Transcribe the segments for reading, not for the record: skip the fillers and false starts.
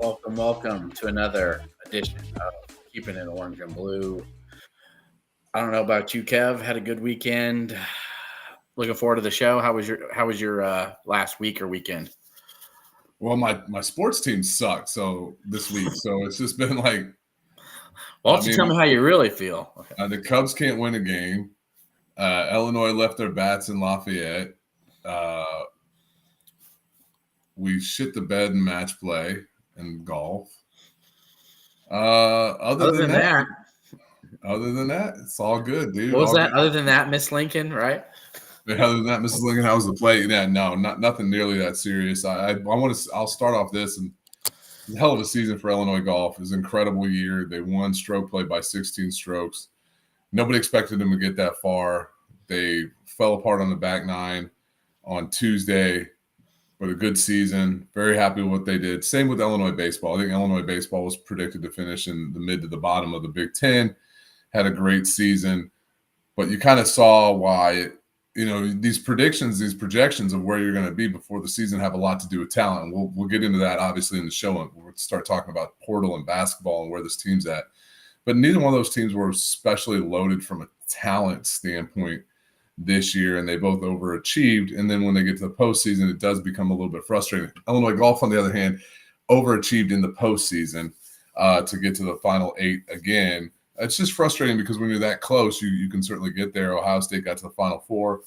Welcome to another edition of Keeping It Orange and Blue. I don't know about you, Kev. Had a good weekend. Looking forward to the show. How was your last week or weekend? Well, my sports team sucked this week, so it's just been like, Why don't you tell me how you really feel? Okay. The Cubs can't win a game. Illinois left their bats in Lafayette. We shit the bed in match play and golf. Other than that, it's all good, dude. What was all that? good. Other than that, Miss Lincoln, right? Other than that, Mrs. Lincoln, how was the play? Yeah, no, nothing nearly that serious. I'll start off this, and it's a hell of a season for Illinois golf. It was an incredible year. They won stroke play by 16 strokes. Nobody expected them to get that far. They fell apart on the back nine on Tuesday, but a good season. Very happy with what they did. Same with Illinois baseball. I think Illinois baseball was predicted to finish in the mid to the bottom of the Big Ten. Had a great season, but you kind of saw why. These predictions, these projections of where you're going to be before the season have a lot to do with talent. We'll get into that obviously in the show, and we'll start talking about portal and basketball and where this team's at. But neither one of those teams were especially loaded from a talent standpoint this year, and they both overachieved. And then when they get to the postseason, it does become a little bit frustrating. Illinois golf, on the other hand, overachieved in the postseason to get to the Final Eight again. It's just frustrating because when you're that close, you can certainly get there. Ohio State got to the Final Four,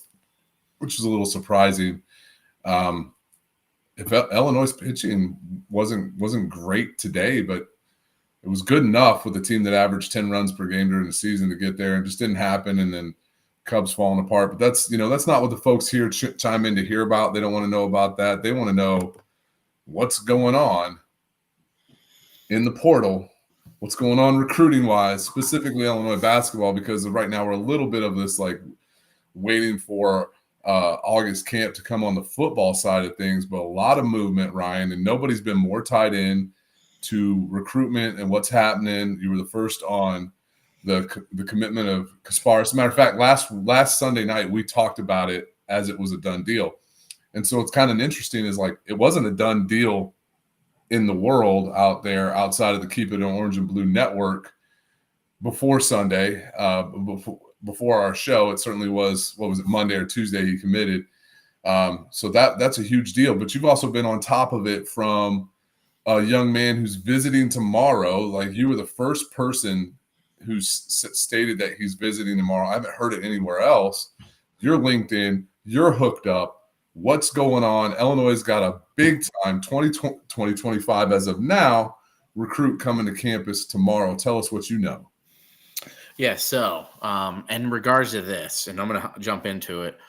which is a little surprising. If Illinois' pitching wasn't great today, but it was good enough with a team that averaged 10 runs per game during the season to get there. It just didn't happen, and then Cubs falling apart. But that's not what the folks here chime in to hear about. They don't want to know about that. They want to know what's going on in the portal. What's going on recruiting-wise, specifically Illinois basketball, because right now we're a little bit of this like waiting for August camp to come on the football side of things, but a lot of movement, Ryan, and nobody's been more tied in to recruitment and what's happening. You were the first on the commitment of Kasparis. As a matter of fact, last Sunday night we talked about it as it was a done deal, and so it's kind of interesting is like it wasn't a done deal in the world out there outside of the Keepin Orange and Blue network before Sunday, before our show. It certainly was, what was it, Monday or Tuesday he committed. So that's a huge deal. But you've also been on top of it from a young man who's visiting tomorrow. Like, you were the first person who's stated that he's visiting tomorrow. I haven't heard it anywhere else. You're LinkedIn. You're hooked up. What's going on? Illinois got a big time 2025 as of now recruit coming to campus tomorrow. Tell us what you know. Yeah, so in regards to this, and I'm going to jump into it,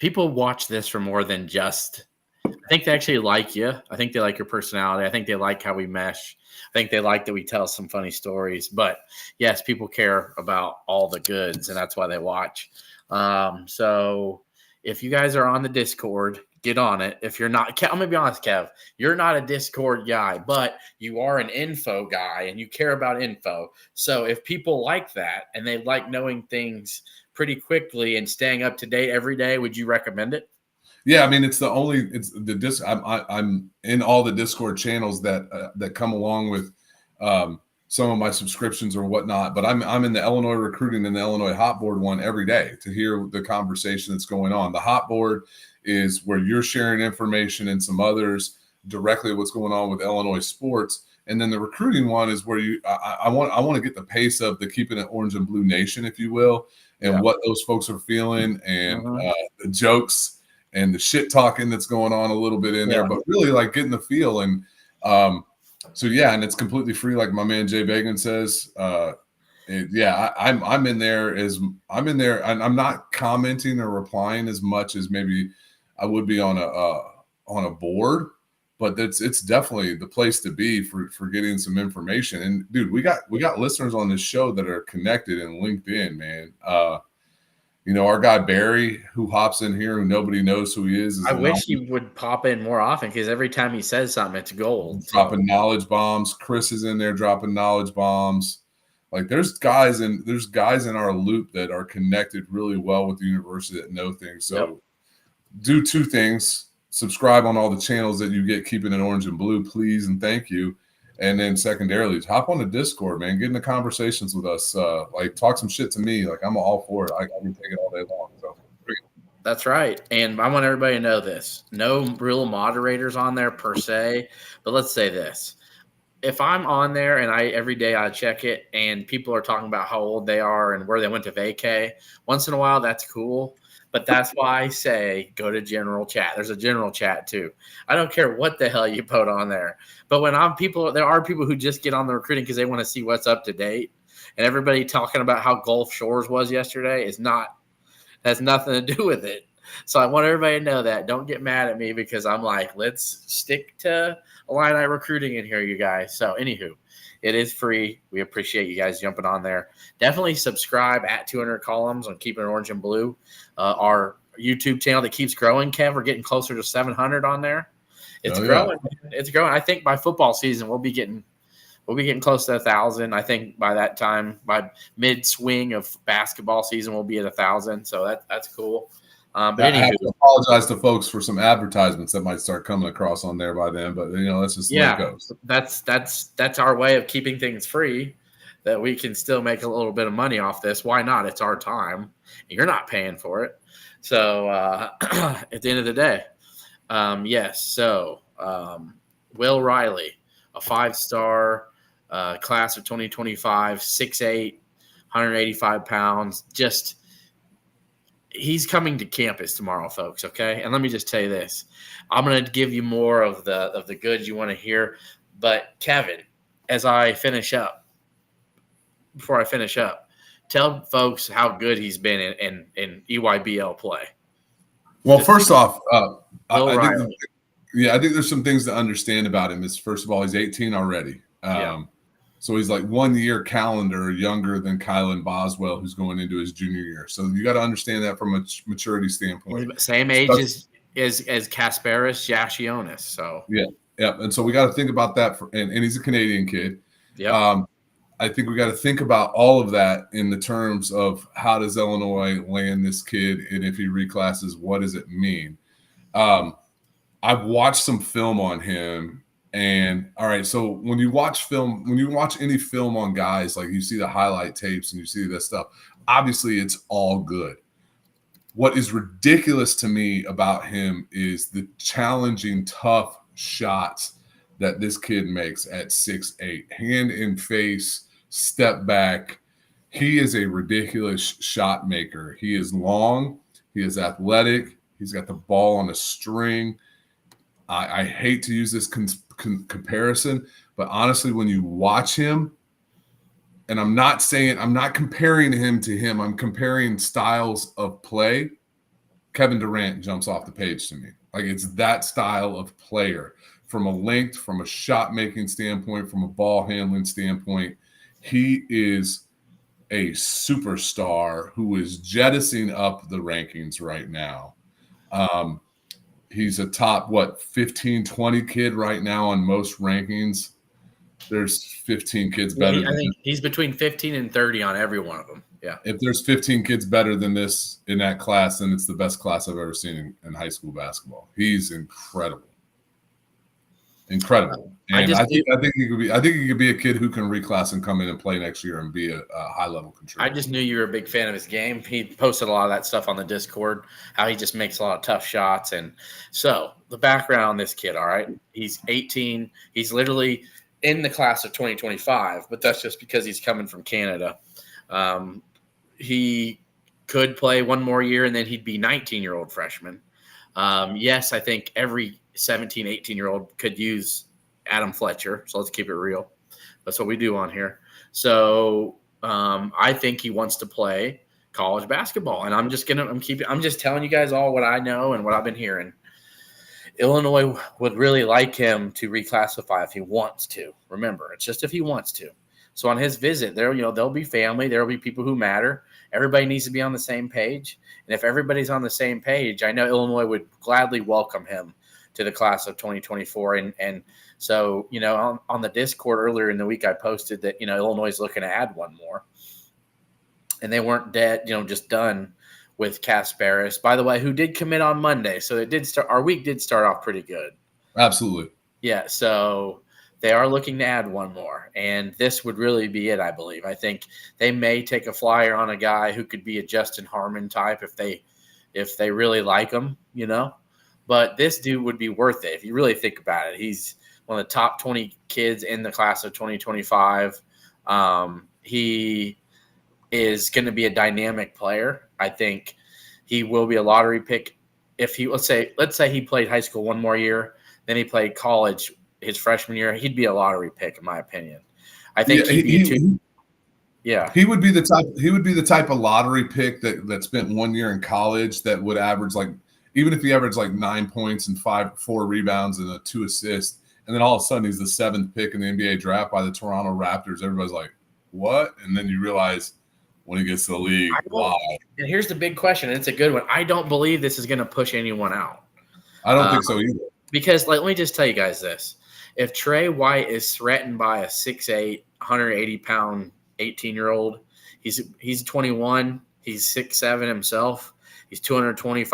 people watch this for more than just – I think they actually like you. I think they like your personality. I think they like how we mesh. I think they like that we tell some funny stories. But, yes, people care about all the goods, and that's why they watch. So – if you guys are on the Discord, get on it. If you're not, I'm going to be honest, Kev, you're not a Discord guy, but you are an info guy and you care about info. So if people like that and they like knowing things pretty quickly and staying up to date every day, would you recommend it? Yeah, I mean, I'm in all the Discord channels that come along with some of my subscriptions or whatnot, but I'm in the Illinois recruiting and the Illinois hot board one every day to hear the conversation that's going on. The hot board is where you're sharing information and some others directly what's going on with Illinois sports. And then the recruiting one is where I want to get the pace of the Keeping It Orange and Blue Nation, if you will, and what those folks are feeling and the jokes and the shit talking that's going on a little bit in there, but really like getting the feel. And so yeah, and it's completely free, like my man Jay Bagan says. I'm in there and I'm not commenting or replying as much as maybe I would be on a board, but it's definitely the place to be for getting some information. And dude, we got listeners on this show that are connected and linked in, man. Our guy Barry, who hops in here, who nobody knows who he is. I wish he would pop in more often because every time he says something, it's gold. Dropping knowledge bombs. Chris is in there dropping knowledge bombs. Like there's guys in our loop that are connected really well with the university that know things. So do two things: subscribe on all the channels that you get Keeping It Orange and Blue, please and thank you. And then secondarily, hop on the Discord, man. Get in the conversations with us. Like, talk some shit to me. Like, I'm all for it. I can take it all day long. So, That's right. And I want everybody to know this. No real moderators on there per se, but let's say this. If I'm on there and every day I check it and people are talking about how old they are and where they went to vacay, once in a while that's cool. But that's why I say go to general chat. There's a general chat too. I don't care what the hell you put on there. But when there are people who just get on the recruiting because they want to see what's up to date. And everybody talking about how Gulf Shores was yesterday has nothing to do with it. So I want everybody to know that. Don't get mad at me because I'm like, let's stick to Illini recruiting in here, you guys. So anywho, it is free. We appreciate you guys jumping on there. Definitely subscribe at 200 Columns on Keepin Orange and Blue, our YouTube channel that keeps growing. Kev, we're getting closer to 700 on there. It's growing. It's growing. I think by football season we'll be getting close to 1,000. I think by that time, by mid swing of basketball season, we'll be at 1,000. So that's cool. But I have to apologize to folks for some advertisements that might start coming across on there by then. But that's just the way it goes. That's our way of keeping things free, that we can still make a little bit of money off this. Why not? It's our time. You're not paying for it. So at the end of the day, yes. So Will Riley, a 5-star. Class of 2025, 6'8", 185 pounds. Just he's coming to campus tomorrow, folks. Okay, and let me just tell you this: I'm going to give you more of the goods you want to hear. But Kevin, before I finish up, tell folks how good he's been in EYBL play. Well, first off, I think there's some things to understand about him. Is first of all, he's 18 already. So he's like 1 year calendar younger than Kylan Boswell, who's going into his junior year. So you got to understand that from a maturity standpoint. Same age as Kasparis Jasionis. So yeah. And so we got to think about that. And he's a Canadian kid. Yeah. I think we got to think about all of that in the terms of how does Illinois land this kid, and if he reclasses, what does it mean? I've watched some film on him. And all right, so when you watch any film on guys, like you see the highlight tapes and you see this stuff, obviously it's all good. What is ridiculous to me about him is the challenging, tough shots that this kid makes at 6'8", hand in face, step back. He is a ridiculous shot maker. He is long. He is athletic. He's got the ball on a string. I hate to use this comparison, but honestly, when you watch him, and I'm not comparing him to him, I'm comparing styles of play. Kevin Durant jumps off the page to me. Like, it's that style of player from a length, from a shot making standpoint, from a ball handling standpoint. He is a superstar who is jettisoning up the rankings right now. He's a top, 15, 20 kid right now on most rankings. There's 15 kids better than I think he's between 15 and 30 on every one of them. Yeah. If there's 15 kids better than this in that class, then it's the best class I've ever seen in high school basketball. He's incredible. And I think he could be a kid who can reclass and come in and play next year and be a high level contributor. I just knew you were a big fan of his game. He posted a lot of that stuff on the Discord, how he just makes a lot of tough shots. And so the background on this kid, all right, he's 18. He's literally in the class of 2025, but that's just because he's coming from Canada. He could play one more year and then he'd be 19-year-old freshman. Yes, I think every 17, 18-year-old could use Adam Fletcher. So let's keep it real. That's what we do on here. So I think he wants to play college basketball. And I'm just telling you guys all what I know and what I've been hearing. Illinois would really like him to reclassify if he wants to. Remember, it's just if he wants to. So on his visit, there'll be family, there'll be people who matter. Everybody needs to be on the same page. And if everybody's on the same page, I know Illinois would gladly welcome him to the class of 2024. And so, on the Discord earlier in the week, I posted that, Illinois is looking to add one more. And they weren't dead, just done with Kasparis, by the way, who did commit on Monday. So our week did start off pretty good. Absolutely. Yeah. So They are looking to add one more, and this would really be it, I believe. I think they may take a flyer on a guy who could be a Justin Harmon type if they really like him, you know. But this dude would be worth it if you really think about it. He's one of the top 20 kids in the class of 2025. He is going to be a dynamic player. I think he will be a lottery pick. If he let's say he played high school one more year, then he played college his freshman year, he'd be a lottery pick in my opinion. I think he would be the type of lottery pick that spent 1 year in college that would average like, even if he averaged like 9 points and 4 rebounds and 2 assists, and then all of a sudden he's the 7th pick in the NBA draft by the Toronto Raptors. Everybody's like, what? And then you realize when he gets to the league, wow. And here's the big question, and it's a good one. I don't believe this is going to push anyone out. I don't think so either. Because let me just tell you guys this. If Trey White is threatened by a 6'8", 180-pound 18-year-old, he's 21, he's 6'7" himself, he's 220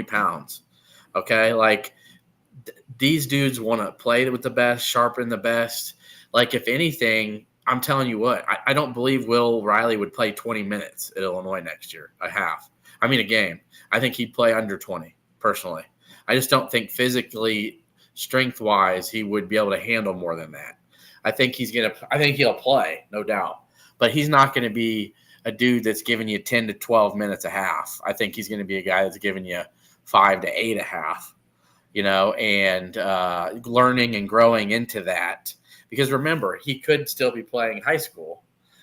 pounds. Okay? Like, these dudes want to play with the best, sharpen the best. Like, if anything, I'm telling you what, I don't believe Will Riley would play 20 minutes at Illinois next year, a game. I think he'd play under 20, personally. I just don't think physically, strength-wise, he would be able to handle more than that. I think he'll play, no doubt. But he's not going to be a dude that's giving you 10 to 12 minutes a half. I think he's going to be a guy that's giving you 5 to 8 a half, and learning and growing into that. Because remember, he could still be playing high school.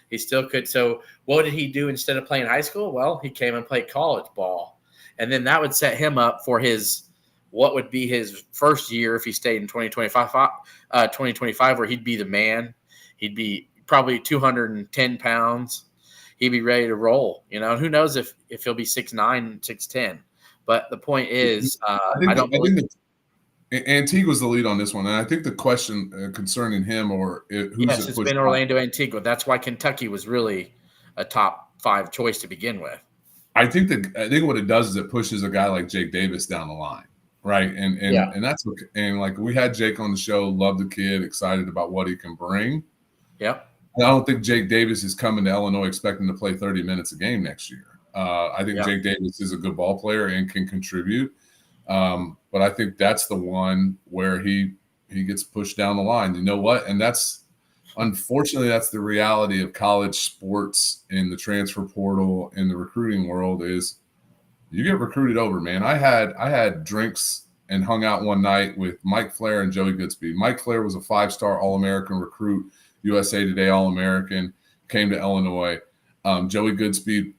He still could. So what did he do instead of playing high school? Well, he came and played college ball. And then that would set him up for what would be his first year if he stayed in 2025, where he'd be the man. He'd be probably 210 pounds. He'd be ready to roll. Who knows if he'll be 6'9", 6'10". But the point is, I don't believe – Antigua's the lead on this one, and I think the question concerning him it's been Orlando Antigua. That's why Kentucky was really a top 5 choice to begin with. I think what it does is it pushes a guy like Jake Davis down the line, right? And that's what, and like we had Jake on the show, loved the kid, excited about what he can bring. Yep. And I don't think Jake Davis is coming to Illinois expecting to play 30 minutes a game next year. I think Jake Davis is a good ball player and can contribute. But I think that's the one where he gets pushed down the line. You know what? And unfortunately, that's the reality of college sports in the transfer portal in the recruiting world is you get recruited over, man. I had drinks and hung out one night with Mike Flair and Joey Goodspeed. Mike Flair was a 5-star All-American recruit, USA Today All-American, came to Illinois. Joey Goodspeed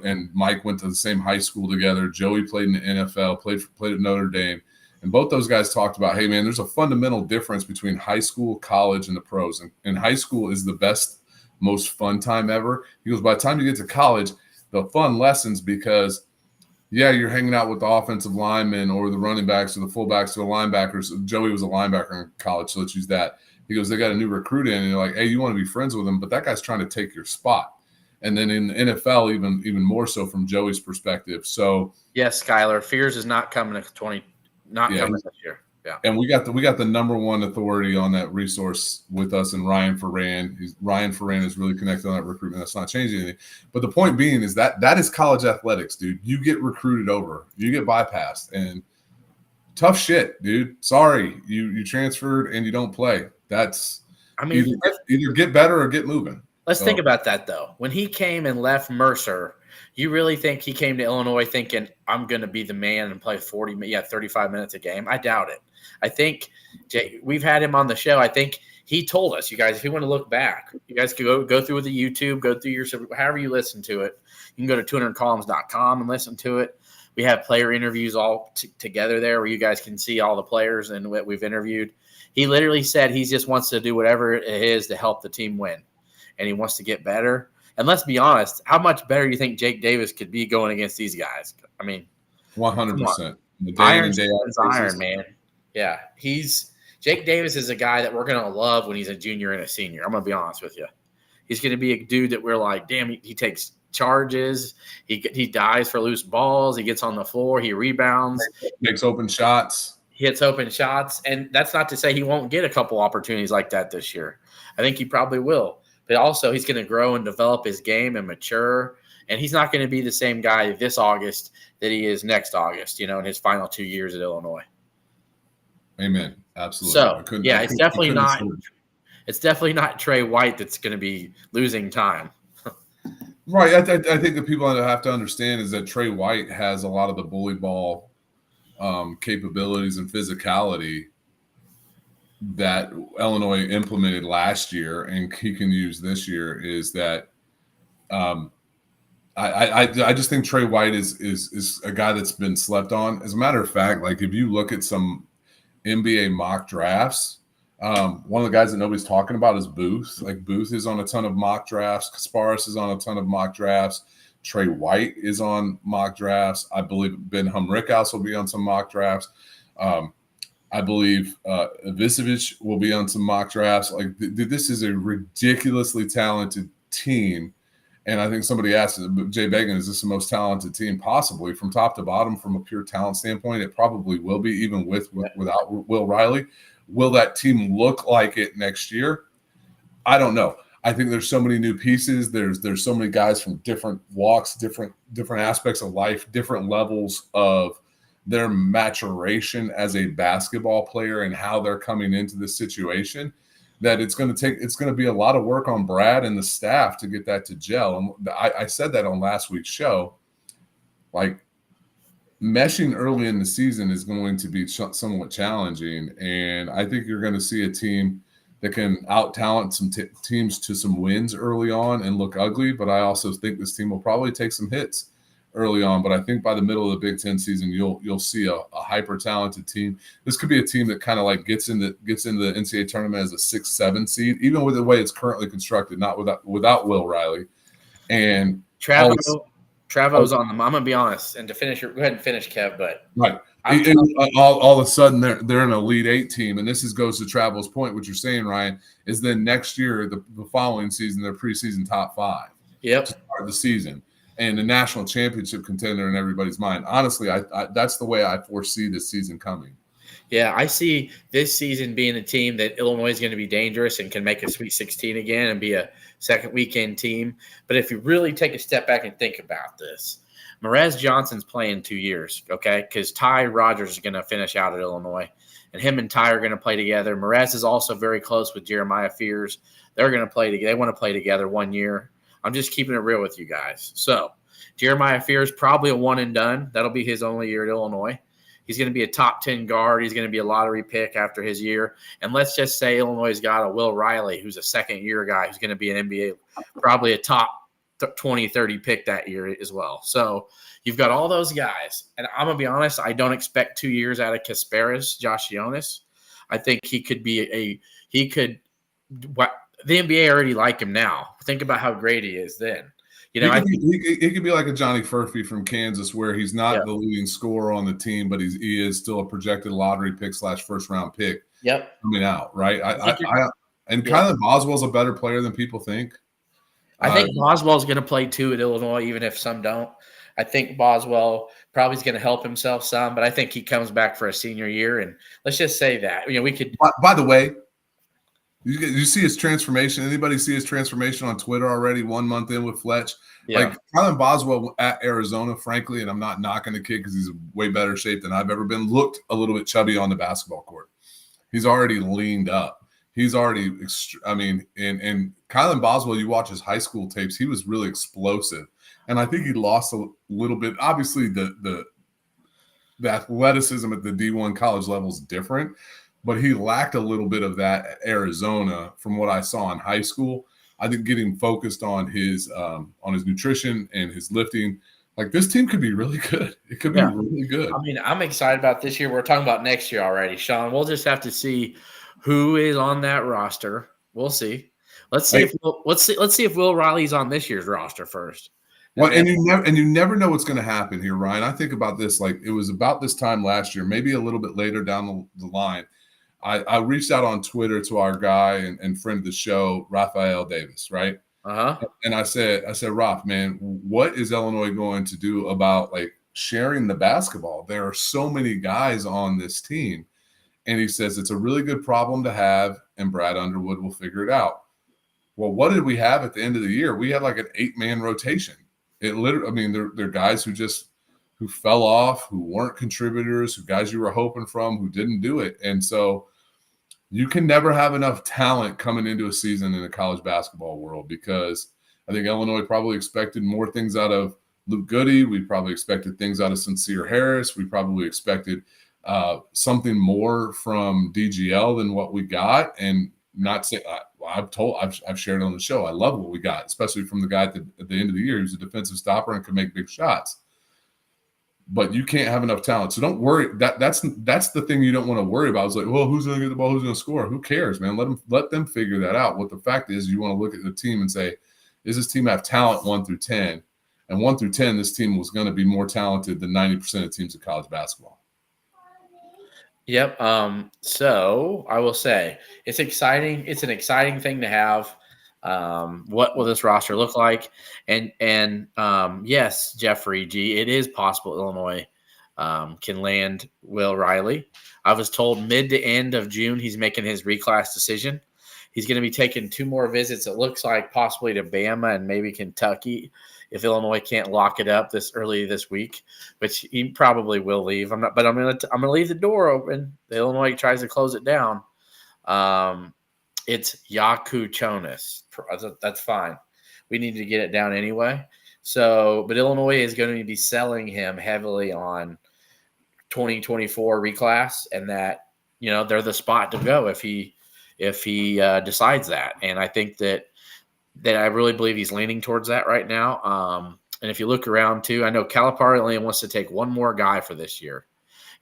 and Mike went to the same high school together. Joey played in the NFL, played at Notre Dame. And both those guys talked about, hey, man, there's a fundamental difference between high school, college, and the pros. And high school is the best, most fun time ever. He goes, by the time you get to college, the fun lessens because, you're hanging out with the offensive linemen or the running backs or the fullbacks or the linebackers. Joey was a linebacker in college, so let's use that. He goes, they got a new recruit in, and they're like, hey, you want to be friends with him, but that guy's trying to take your spot. And then in the NFL, even more so from Joey's perspective. So yes, Skylar, Fears is not coming to coming this year. Yeah, and we got the number one authority on that resource with us, and Ryan Ferran. Ryan Ferran is really connected on that recruitment. That's not changing anything. But the point being is that is college athletics, dude. You get recruited over, you get bypassed, and tough shit, dude. Sorry, you transferred and you don't play. That's either get better or get moving. Let's think about that, though. When he came and left Mercer, you really think he came to Illinois thinking, I'm going to be the man and play 35 minutes a game? I doubt it. I think we've had him on the show. I think he told us, you guys, if you want to look back, you guys could go through the YouTube, go through however you listen to it. You can go to 200columns.com and listen to it. We have player interviews all together there where you guys can see all the players and what we've interviewed. He literally said he just wants to do whatever it is to help the team win. And he wants to get better. And let's be honest, how much better do you think Jake Davis could be going against these guys? I mean, 100%. Iron, man. Yeah, Jake Davis is a guy that we're going to love when he's a junior and a senior. I'm going to be honest with you. He's going to be a dude that we're like, damn, he takes charges. He dives for loose balls. He gets on the floor. He rebounds. Makes open shots. hits open shots. And that's not to say he won't get a couple opportunities like that this year. I think he probably will. But also, he's going to grow and develop his game and mature. And he's not going to be the same guy this August that he is next August, in his final 2 years at Illinois. Amen. Absolutely. So, it's definitely not. It's definitely not Trey White that's going to be losing time. Right. I think the people have to understand is that Trey White has a lot of the bully ball capabilities and physicality that Illinois implemented last year and he can use this year. Is that I just think Trey White is a guy that's been slept on. As a matter of fact, like if you look at some NBA mock drafts, one of the guys that nobody's talking about is Booth. Like Booth is on a ton of mock drafts. Kasparis is on a ton of mock drafts. Trey White is on mock drafts. I believe Ben Humrickhouse will be on some mock drafts. I believe Visevich will be on some mock drafts. Like this is a ridiculously talented team. And I think somebody asked Jay Began, is this the most talented team? Possibly from top to bottom, from a pure talent standpoint, it probably will be, even without Will Riley. Will that team look like it next year? I don't know. I think there's so many new pieces. There's so many guys from different walks, different aspects of life, different levels of their maturation as a basketball player and how they're coming into this situation, that it's going to be a lot of work on Brad and the staff to get that to gel. And I said that on last week's show. Like, meshing early in the season is going to be somewhat challenging, and I think you're going to see a team that can out-talent some teams to some wins early on and look ugly, but I also think this team will probably take some hits early on. But I think by the middle of the Big Ten season, you'll see a hyper-talented team. This could be a team that kind of like gets into the NCAA tournament as a 6-7 seed, even with the way it's currently constructed, not without Will Riley. And Travo's on them. I'm gonna be honest, and to finish, go ahead and finish, Kev. But right, all of a sudden they're an Elite Eight team, and this goes to Travo's point. What you're saying, Ryan, is then next year, the following season, they're preseason top 5. Yep, to start the season, and the national championship contender in everybody's mind. Honestly, I that's the way I foresee this season coming. Yeah, I see this season being a team that Illinois is going to be dangerous and can make a Sweet 16 again and be a second weekend team. But if you really take a step back and think about this, Mraz Johnson's playing 2 years, okay? Because Ty Rogers is going to finish out at Illinois, and him and Ty are going to play together. Mraz is also very close with Jeremiah Fears. They're going to play together. They want to play together 1 year. I'm just keeping it real with you guys. So Jeremiah Fears, probably a one and done. That'll be his only year at Illinois. He's going to be a top 10 guard. He's going to be a lottery pick after his year. And let's just say Illinois' got a Will Riley, who's a second-year guy, who's going to be an NBA, probably a top 20, 30 pick that year as well. So you've got all those guys. And I'm going to be honest, I don't expect 2 years out of Kasparis, Josh Jonas. I think he could be the NBA already like him now. Think about how great he is then. It could be like a Johnny Furphy from Kansas, where he's not the leading scorer on the team, but he is still a projected lottery pick / first round pick. Yep, coming out right. Kylan Boswell's a better player than people think. I think Boswell's going to play too at Illinois, even if some don't. I think Boswell probably is going to help himself some, but I think he comes back for a senior year. And let's just say that we could. By the way, you see his transformation. Anybody see his transformation on Twitter already 1 month in with Fletch? Yeah. Like Kylan Boswell at Arizona, frankly, and I'm not knocking the kid because he's in way better shape than I've ever been, looked a little bit chubby on the basketball court. He's already leaned up. He's already and Kylan Boswell, you watch his high school tapes, he was really explosive. And I think he lost a little bit. Obviously, the athleticism at the D1 college level is different, but he lacked a little bit of that at Arizona from what I saw in high school. I think getting focused on his nutrition and his lifting, like this team could be really good. It could be really good. I mean, I'm excited about this year. We're talking about next year already, Sean. We'll just have to see who is on that roster. We'll see. Let's see if Will Riley's on this year's roster first. Well, and you never know what's going to happen here, Ryan. I think about this like it was about this time last year, maybe a little bit later down the line. I reached out on Twitter to our guy and friend of the show, Raphael Davis, right? And I said, Raph, man, what is Illinois going to do about like sharing the basketball? There are so many guys on this team And he says it's a really good problem to have, and Brad Underwood will figure it out. Well, what did we have at the end of the year? We had like an 8-man rotation. It literally, I mean, they're guys who fell off, who weren't contributors, who guys you were hoping from, who didn't do it. And so you can never have enough talent coming into a season in the college basketball world, because I think Illinois probably expected more things out of Luke Goody. We probably expected things out of Sincere Harris. We probably expected something more from DGL than what we got. And not say I've shared on the show, I love what we got, especially from the guy at the end of the year. He was a defensive stopper and could make big shots. But you can't have enough talent. So don't worry. That's the thing you don't want to worry about. It's like, well, who's going to get the ball? Who's going to score? Who cares, man? Let them figure that out. What the fact is, you want to look at the team and say, does this team have talent 1 through 10? And 1 through 10, this team was going to be more talented than 90% of teams in college basketball. Yep. So I will say it's exciting. It's an exciting thing to have. What will this roster look like? And yes, Jeffrey G, it is possible Illinois can land Will Riley. I was told mid to end of June he's making his reclass decision. He's going to be taking 2 more visits, it looks like, possibly to Bama and maybe Kentucky, if Illinois can't lock it up this early this week, which he probably will leave. I'm gonna leave the door open. The Illinois tries to close it down. It's Yaku Chonis. That's fine. We need to get it down anyway. So, but Illinois is going to be selling him heavily on 2024 reclass, and that, you know, they're the spot to go if he decides that. And I think that I really believe he's leaning towards that right now. And if you look around too, I know Calipari only wants to take 1 more guy for this year,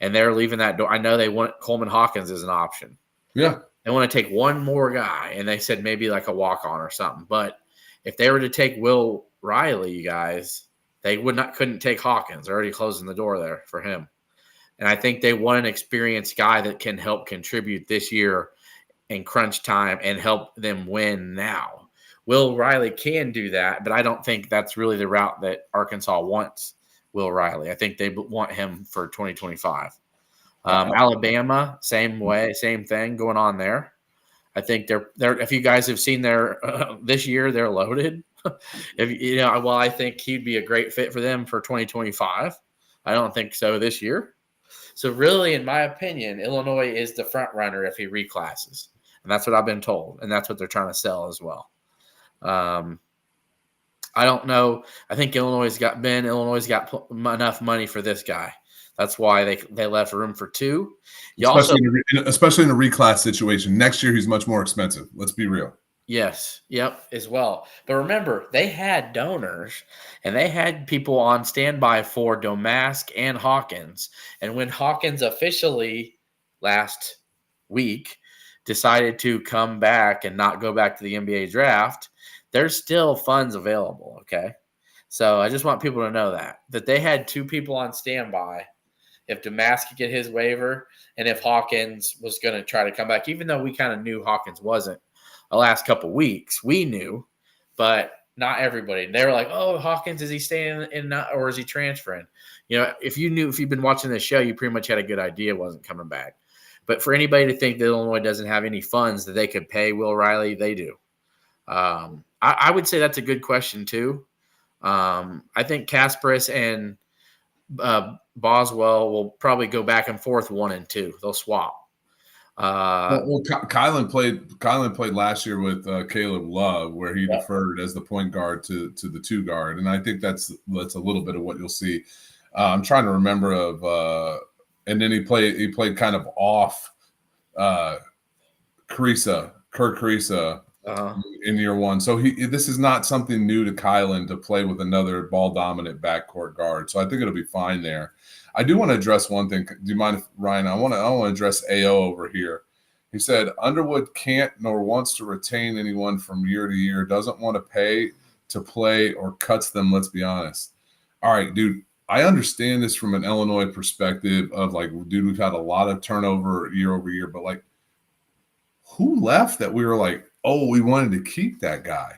and they're leaving that door. I know they want Coleman Hawkins as an option. Yeah. They want to take 1 more guy, and they said maybe like a walk-on or something. But if they were to take Will Riley, you guys, they couldn't take Hawkins. They're already closing the door there for him. And I think they want an experienced guy that can help contribute this year in crunch time and help them win now. Will Riley can do that, but I don't think that's really the route that Arkansas wants Will Riley. I think they want him for 2025. Alabama, same way, same thing going on there. I think they're if you guys have seen their this year, they're loaded. I think he'd be a great fit for them for 2025. I don't think so this year. So really, in my opinion, Illinois is the front runner if he reclasses, and that's what I've been told, and that's what they're trying to sell as well. I don't know. I think Illinois got enough money for this guy. That's why they left room for 2. Especially in a reclass situation. Next year, he's much more expensive. Let's be real. Yes. Yep. As well. But remember, they had donors and they had people on standby for Domask and Hawkins. And when Hawkins officially last week decided to come back and not go back to the NBA draft, there's still funds available. Okay. So I just want people to know that they had 2 people on standby. If Domask could get his waiver, and if Hawkins was going to try to come back, even though we kind of knew Hawkins wasn't the last couple weeks, we knew, but not everybody. They were like, "Oh, Hawkins, is he staying in, or is he transferring?" You know, if you've been watching this show, you pretty much had a good idea it wasn't coming back. But for anybody to think that Illinois doesn't have any funds that they could pay Will Riley, they do. I would say that's a good question too. I think Kasparis and Boswell will probably go back and forth 1 and 2. They'll swap. Kylan played last year with Caleb Love, where he deferred as the point guard to the 2 guard, and I think that's a little bit of what you'll see. I'm trying to remember and then he played kind of off Kirk Kriisa. In year 1. So this is not something new to Kylan to play with another ball-dominant backcourt guard. So I think it'll be fine there. I do want to address one thing. Do you mind, Ryan? I want to address AO over here. He said Underwood can't nor wants to retain anyone from year to year, doesn't want to pay to play or cuts them, let's be honest. All right, dude, I understand this from an Illinois perspective of like, dude, we've had a lot of turnover year over year, but like, who left that we were like, oh, we wanted to keep that guy?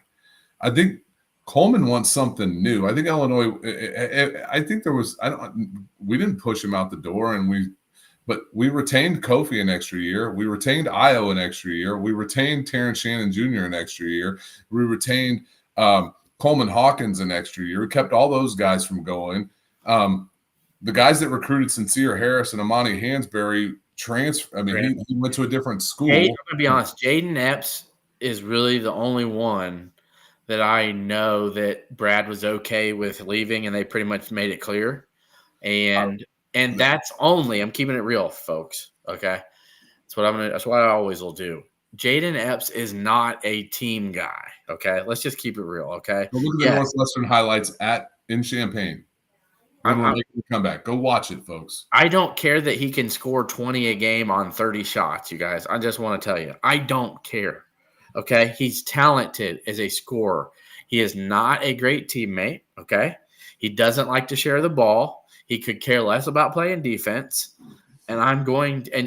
I think Coleman wants something new. I think Illinois. I think there was. We didn't push him out the door, and But we retained Kofi an extra year. We retained Io an extra year. We retained Terrence Shannon Jr. an extra year. We retained Coleman Hawkins an extra year. We kept all those guys from going. The guys that recruited Sincere Harris and Amani Hansberry transfer. I mean, he went to a different school. I'm going to be honest. Jaden Epps is really the only one that I know that Brad was okay with leaving, and they pretty much made it clear. And that's only, I'm keeping it real, folks. Okay. That's what I always will do. Jaden Epps is not a team guy. Okay. Let's just keep it real. Okay. Go look at the Northwestern highlights in Champaign. When we're making a comeback. Go watch it, folks. I don't care that he can score 20 a game on 30 shots, you guys. I just want to tell you, I don't care. Okay. He's talented as a scorer. He is not a great teammate. Okay. He doesn't like to share the ball. He could care less about playing defense. And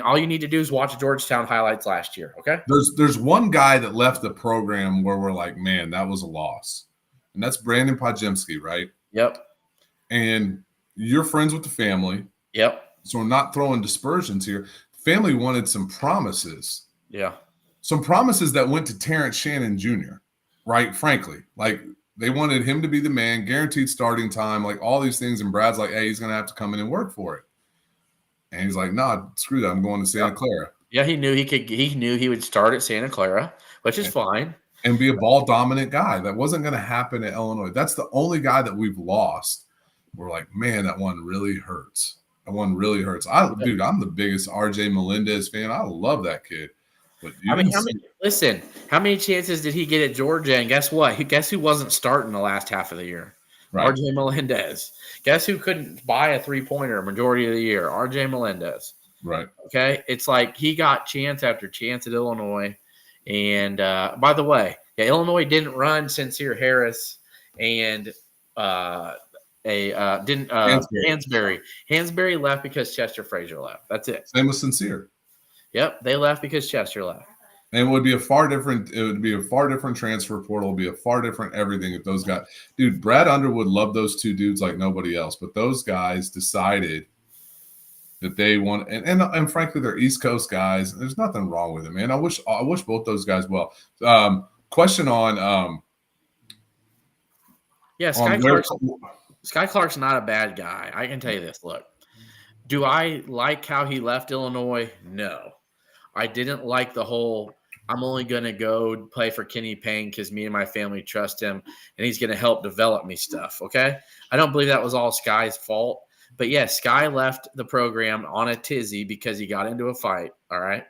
all you need to do is watch Georgetown highlights last year. Okay. There's one guy that left the program where we're like, man, that was a loss. And that's Brandon Podjemski, right? Yep. And you're friends with the family. Yep. So we're not throwing dispersions here. Family wanted some promises. Yeah. Some promises that went to Terrence Shannon Jr., right? Frankly, like they wanted him to be the man, guaranteed starting time, like all these things. And Brad's like, hey, he's going to have to come in and work for it. And he's like, nah, screw that. I'm going to Santa Clara. Yeah, he knew he would start at Santa Clara, which is fine. And be a ball dominant guy. That wasn't going to happen at Illinois. That's the only guy that we've lost. We're like, man, that one really hurts. That one really hurts. Dude, I'm the biggest RJ Melendez fan. I love that kid. But how many chances did he get at Georgia? And guess what? Guess who wasn't starting the last half of the year? Right. RJ Melendez. Guess who couldn't buy a three-pointer majority of the year? RJ Melendez. Right. Okay. It's like he got chance after chance at Illinois. And by the way, Illinois didn't run Sincere Harris and Hansberry. Hansberry left because Chester Frazier left. That's it. Same with Sincere. Yep, they left because Chester left. And it would be a far different transfer portal, it would be a far different everything if those guys. Dude, Brad Underwood loved those two dudes like nobody else, but those guys decided that they want, and frankly, they're East Coast guys. There's nothing wrong with it, man. I wish both those guys well. Question on Sky Clark's not a bad guy. I can tell you this. Look, do I like how he left Illinois? No. I didn't like the whole I'm only going to go play for Kenny Payne because me and my family trust him and he's going to help develop me stuff, okay? I don't believe that was all Sky's fault. But, yes, Sky left the program on a tizzy because he got into a fight, all right,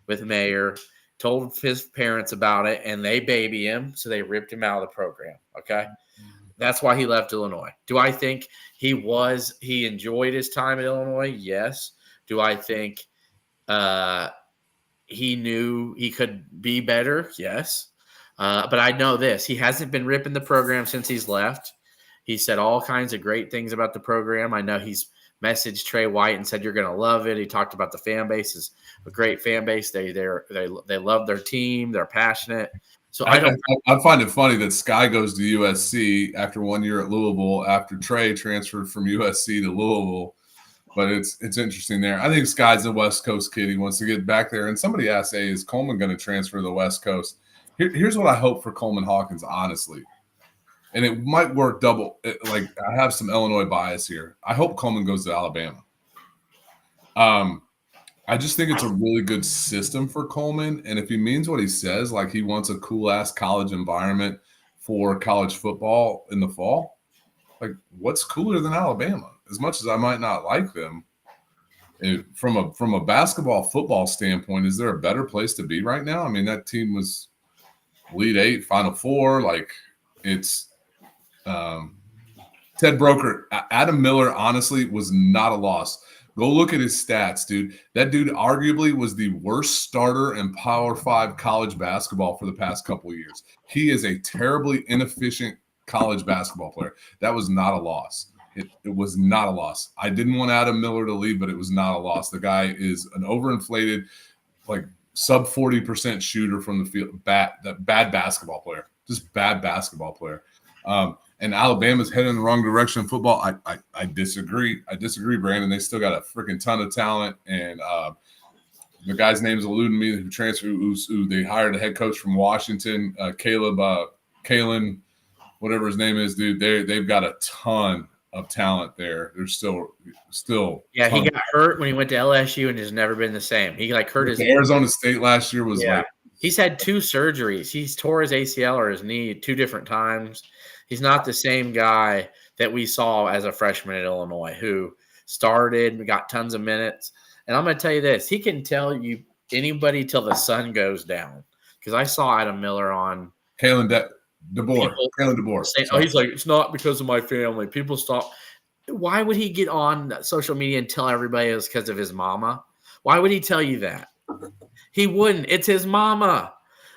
with Mayer, told his parents about it, and they baby him, so they ripped him out of the program, okay? That's why he left Illinois. Do I think he enjoyed his time at Illinois? Yes. Do I think he knew he could be better? Yes. But I know this. He hasn't been ripping the program since he's left. He said all kinds of great things about the program. I know he's messaged Trey White and said, you're going to love it. He talked about the fan base is a great fan base. They love their team. They're passionate. So I find it funny that Sky goes to USC after 1 year at Louisville after Trey transferred from USC to Louisville. But it's interesting there. I think Sky's a West Coast kid. He wants to get back there. And somebody asked, hey, is Coleman going to transfer to the West Coast? Here's what I hope for Coleman Hawkins, honestly. And it might work double. Like, I have some Illinois bias here. I hope Coleman goes to Alabama. I just think it's a really good system for Coleman. And if he means what he says, like he wants a cool-ass college environment for college football in the fall, like what's cooler than Alabama? As much as I might not like them, from a basketball football standpoint, is there a better place to be right now? I mean, that team was Elite Eight, Final Four. Like it's Ted Broker, Adam Miller, honestly, was not a loss. Go look at his stats, dude. That dude arguably was the worst starter in Power 5 college basketball for the past couple of years. He is a terribly inefficient college basketball player. That was not a loss. It was not a loss. I didn't want Adam Miller to leave, but it was not a loss. The guy is an overinflated, like sub 40% shooter from the field. Bad basketball player. Just bad basketball player. and Alabama's heading in the wrong direction in football. I disagree. I disagree, Brandon. They still got a freaking ton of talent, and the guy's name is eluding me who transferred, who they hired a head coach from Washington, Kalen, whatever his name is, dude. They've got a ton of talent there. They're still. Yeah, he got hurt when he went to LSU and has never been the same. He hurt his Arizona State last year was like. He's had 2 surgeries. He's tore his ACL or his knee 2 different times. He's not the same guy that we saw as a freshman at Illinois who started and got tons of minutes. And I'm going to tell you this. He can tell you anybody till the sun goes down. Because I saw Adam Miller on Kalen DeBoer. He's like, it's not because of my family. People stop. Why would he get on social media and tell everybody it was because of his mama? Why would he tell you that? He wouldn't. It's his mama.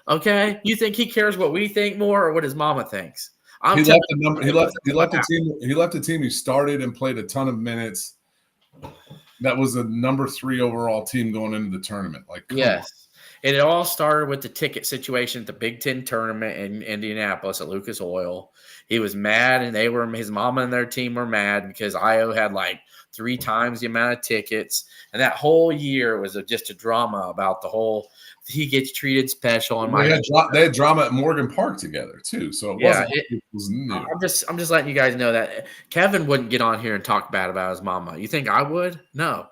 Okay? You think he cares what we think more or what his mama thinks? He left the team. He started and played a ton of minutes. That was a number 3 overall team going into the tournament. Yes. It all started with the ticket situation at the Big Ten tournament in Indianapolis at Lucas Oil. He was mad, and his mama and their team were mad because IO had 3 times the amount of tickets. And that whole year was just a drama about the whole he gets treated special. And they had drama at Morgan Park together too. So it was new. I'm just letting you guys know that Kevin wouldn't get on here and talk bad about his mama. You think I would? No.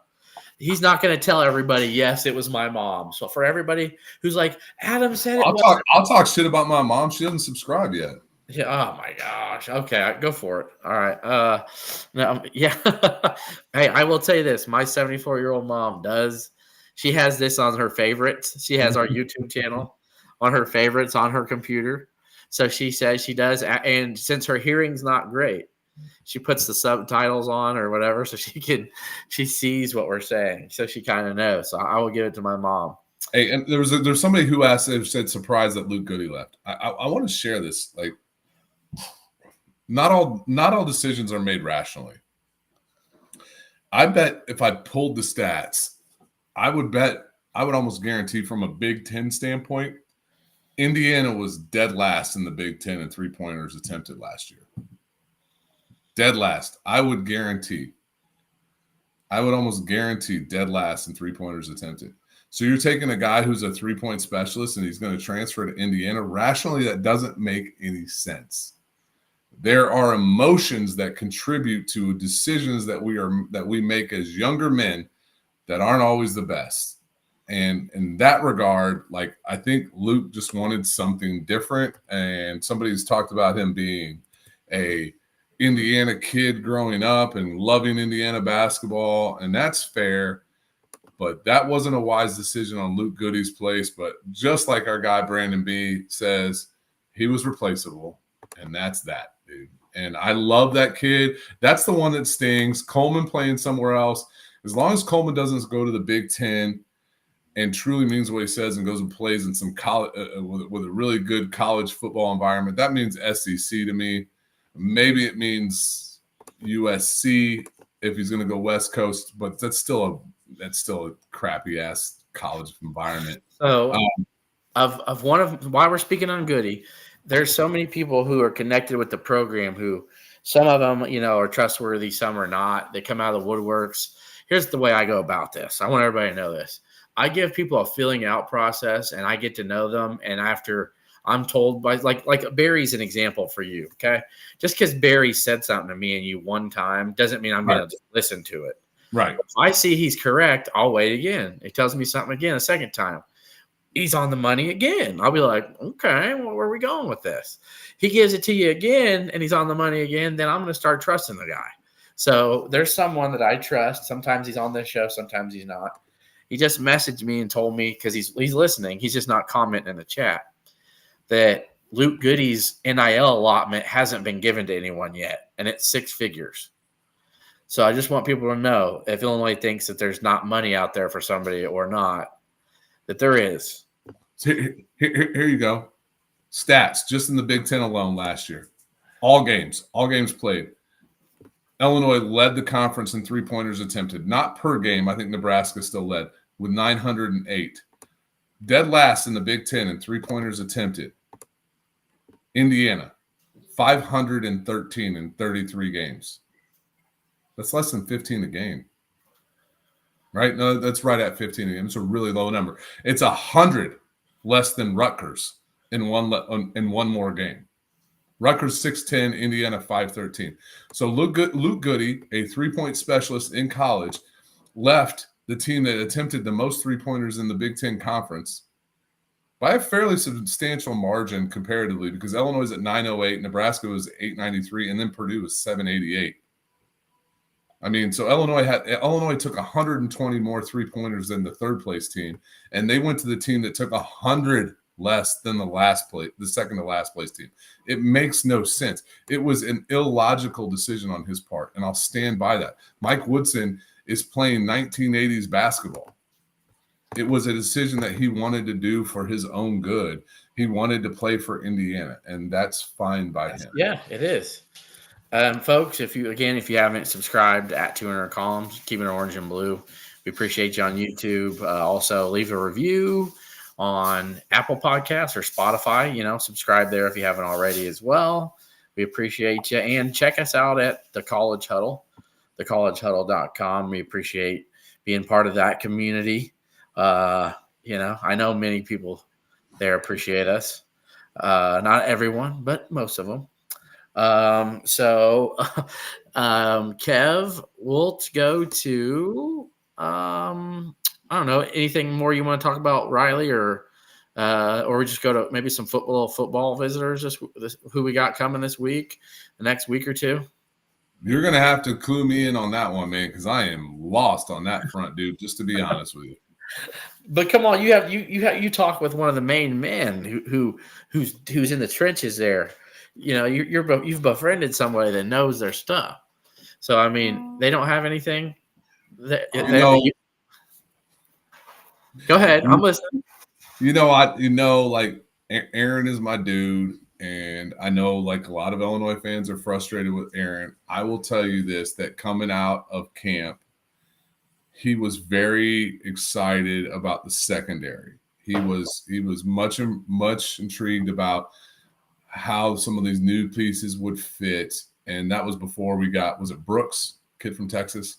He's not going to tell everybody, yes, it was my mom. So for everybody who's like, Adam said it. I'll talk shit about my mom. She doesn't subscribe yet. Yeah. Oh my gosh. Okay, go for it. All right. No. Yeah. Hey, I will tell you this. My 74-year-old mom does. She has this on her favorites. She has our YouTube channel on her favorites on her computer. So she says she does. And since her hearing's not great, she puts the subtitles on or whatever, so she sees what we're saying. So she kind of knows. So I will give it to my mom. Hey, and there's somebody who said surprised that Luke Goody left. I want to share this. Not all decisions are made rationally. I bet if I pulled the stats, I would almost guarantee from a Big Ten standpoint, Indiana was dead last in the Big Ten in 3-pointers attempted last year. Dead last. I would almost guarantee dead last in 3-pointers attempted. So you're taking a guy who's a 3-point specialist and he's going to transfer to Indiana. Rationally, that doesn't make any sense. There are emotions that contribute to decisions that we make as younger men that aren't always the best. And in that regard, I think Luke just wanted something different. And somebody's talked about him being a Indiana kid growing up and loving Indiana basketball, and that's fair. But that wasn't a wise decision on Luke Goody's place. But just like our guy Brandon B says, he was replaceable, and that's that, dude. And I love that kid. That's the one that stings. Coleman playing somewhere else. As long as Coleman doesn't go to the Big Ten and truly means what he says and goes and plays in some college with a really good college football environment, that means SEC to me. Maybe it means USC if he's going to go West Coast, but that's still a crappy ass college environment. So, while we're speaking on Goody, there's so many people who are connected with the program who some of them, are trustworthy, some are not. They come out of the woodworks. Here's the way I go about this. I want everybody to know this. I give people a filling out process and I get to know them. And after I'm told by like Barry's an example for you. Okay. Just because Barry said something to me and you one time doesn't mean I'm going to listen to it. Right. If I see he's correct, I'll wait again. He tells me something again a second time. He's on the money again. I'll be like, okay, well, where are we going with this? He gives it to you again and he's on the money again. Then I'm going to start trusting the guy. So there's someone that I trust. Sometimes he's on this show. Sometimes he's not. He just messaged me and told me because he's listening. He's just not commenting in the chat that Luke Goody's NIL allotment hasn't been given to anyone yet. And it's 6 figures. So I just want people to know if Illinois thinks that there's not money out there for somebody or not, that there is. So here you go. Stats just in the Big Ten alone last year. All games played. Illinois led the conference in 3-pointers attempted. Not per game. I think Nebraska still led with 908. Dead last in the Big Ten in 3-pointers attempted. Indiana, 513 in 33 games. That's less than 15 a game. Right? No, that's right at 15 a game. It's a really low number. It's 100 less than Rutgers in one more game. Rutgers 6'10", Indiana 5'13". So Luke Goody, a three-point specialist in college, left the team that attempted the most three-pointers in the Big Ten Conference by a fairly substantial margin comparatively, because Illinois is at 908, Nebraska was 893, and then Purdue was 788. I mean, so Illinois took 120 more three-pointers than the third-place team, and they went to the team that took 100 less than the second to last place team. It makes no sense. It was an illogical decision on his part, and I'll stand by that. Mike Woodson is playing 1980s basketball. It was a decision that he wanted to do for his own good. He wanted to play for Indiana, and that's fine by him. Yeah, it is. Folks, if you haven't subscribed at 200 Columns, Keepin Orange and Blue, we appreciate you on YouTube. Also, leave a review on Apple Podcasts or Spotify. Subscribe there if you haven't already as well. We appreciate you. And check us out at the College Huddle, thecollegehuddle.com. We appreciate being part of that community. I know many people there appreciate us. Not everyone, but most of them. Kev, we'll go to I don't know, anything more you want to talk about Riley, or we just go to maybe some football visitors who we got coming this week, the next week or two? You're gonna have to clue me in on that one, man, because I am lost on that front, dude, just to be honest with you. But come on, you talk with one of the main men who's in the trenches there. You've befriended somebody that knows their stuff. So I mean, they don't have anything. Go ahead, I'm listening. Like Aaron is my dude, and I know like a lot of Illinois fans are frustrated with Aaron. I will tell you this: that coming out of camp, he was very excited about the secondary. He was much intrigued about how some of these new pieces would fit. And that was before we got, was it Brooks, kid from Texas?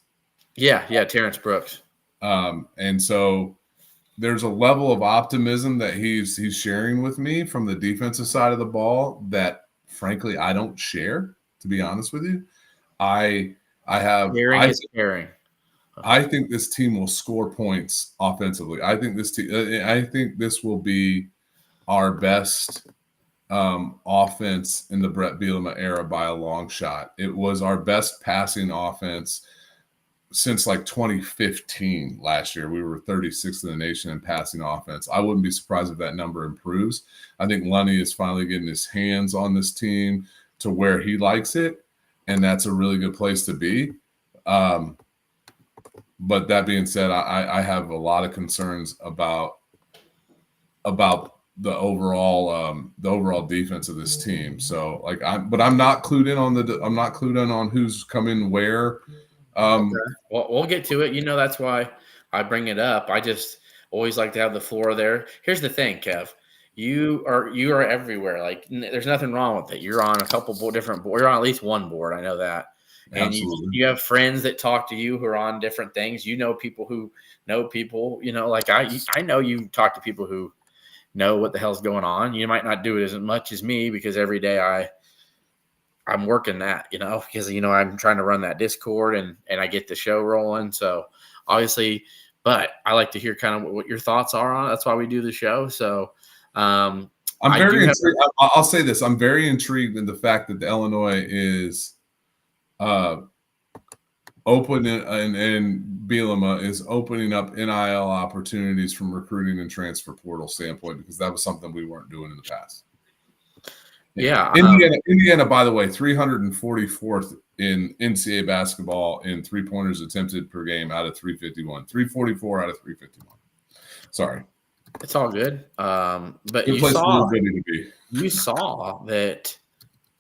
Yeah, Terrence Brooks. And so there's a level of optimism that he's sharing with me from the defensive side of the ball that, frankly, I don't share, to be honest with you. I think this team will score points offensively. I think this will be our best offense in the Brett Bielema era by a long shot. It was our best passing offense since like 2015 last year. We were 36th in the nation in passing offense. I wouldn't be surprised if that number improves. I think Lunny is finally getting his hands on this team to where he likes it, and that's a really good place to be. But that being said, I have a lot of concerns about the overall defense of this team. So I'm not clued in on who's coming where. Okay. Well, we'll get to it. That's why I bring it up. I just always like to have the floor there. Here's the thing, Kev. You are everywhere. Like, there's nothing wrong with it. You're on a couple different boards. You're on at least one board. I know that. And you have friends that talk to you who are on different things. You know people who know people. Like I know you talk to people who know what the hell's going on. You might not do it as much as me because every day I'm working that, because I'm trying to run that Discord and I get the show rolling. So obviously, but I like to hear kind of what your thoughts are on it. That's why we do the show. So I'm very intrigued. I'll say this: I'm very intrigued in the fact that the Illinois is open and Bielema is opening up NIL opportunities from recruiting and transfer portal standpoint, because that was something we weren't doing in the past. Yeah. Indiana, by the way, 344th in NCAA basketball in three-pointers attempted per game out of 351. 344 out of 351. Sorry. It's all good. But good place for everybody to be. You saw that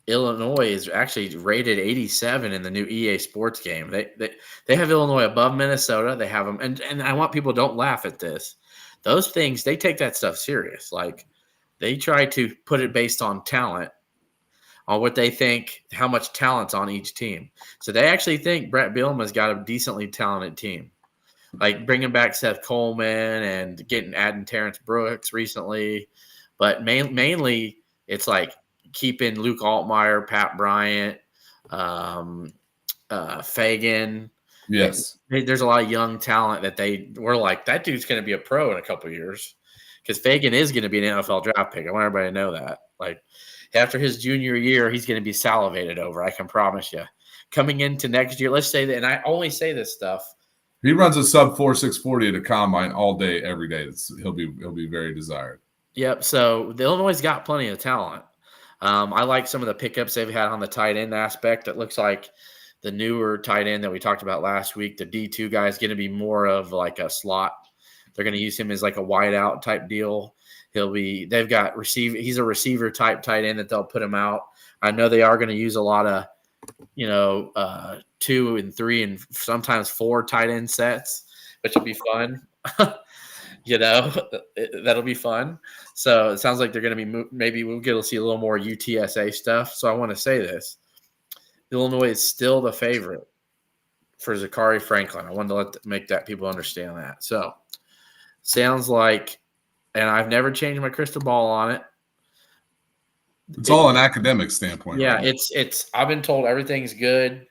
Illinois is actually rated 87 in the new EA Sports game. They have Illinois above Minnesota. They have them, and I want people, don't laugh at this. Those things, they take that stuff serious. Like, they try to put it based on talent. on what they think, how much talent's on each team. So they actually think Brett Bielema's got a decently talented team. Like bringing back Seth Coleman and adding Terrence Brooks recently. But mainly it's like keeping Luke Altmaier, Pat Bryant, Fagan. Yes. There's a lot of young talent that they were like, that dude's going to be a pro in a couple of years because Fagan is going to be an NFL draft pick. I want everybody to know that. Like after his junior year, he's going to be salivated over. I can promise you. Coming into next year, let's say that, and I only say this stuff. He runs a sub 4.640 at a combine all day, every day. He'll be very desired. Yep. So the Illinois got plenty of talent. I like some of the pickups they've had on the tight end aspect. It looks like the newer tight end that we talked about last week, the D2 guy, is going to be more of like a slot. They're going to use him as like a wideout type deal. They've got he's a receiver type tight end that they'll put him out. I know they are going to use a lot of, 2 and 3 and sometimes 4 tight end sets, which will be fun. That'll be fun. So it sounds like they're going to be maybe we'll get to see a little more UTSA stuff. So I want to say this. Illinois is still the favorite for Zachary Franklin. I wanted to make that people understand that. So sounds like, and I've never changed my crystal ball on it. It's all an academic standpoint. Yeah, right? it's I've been told everything's good.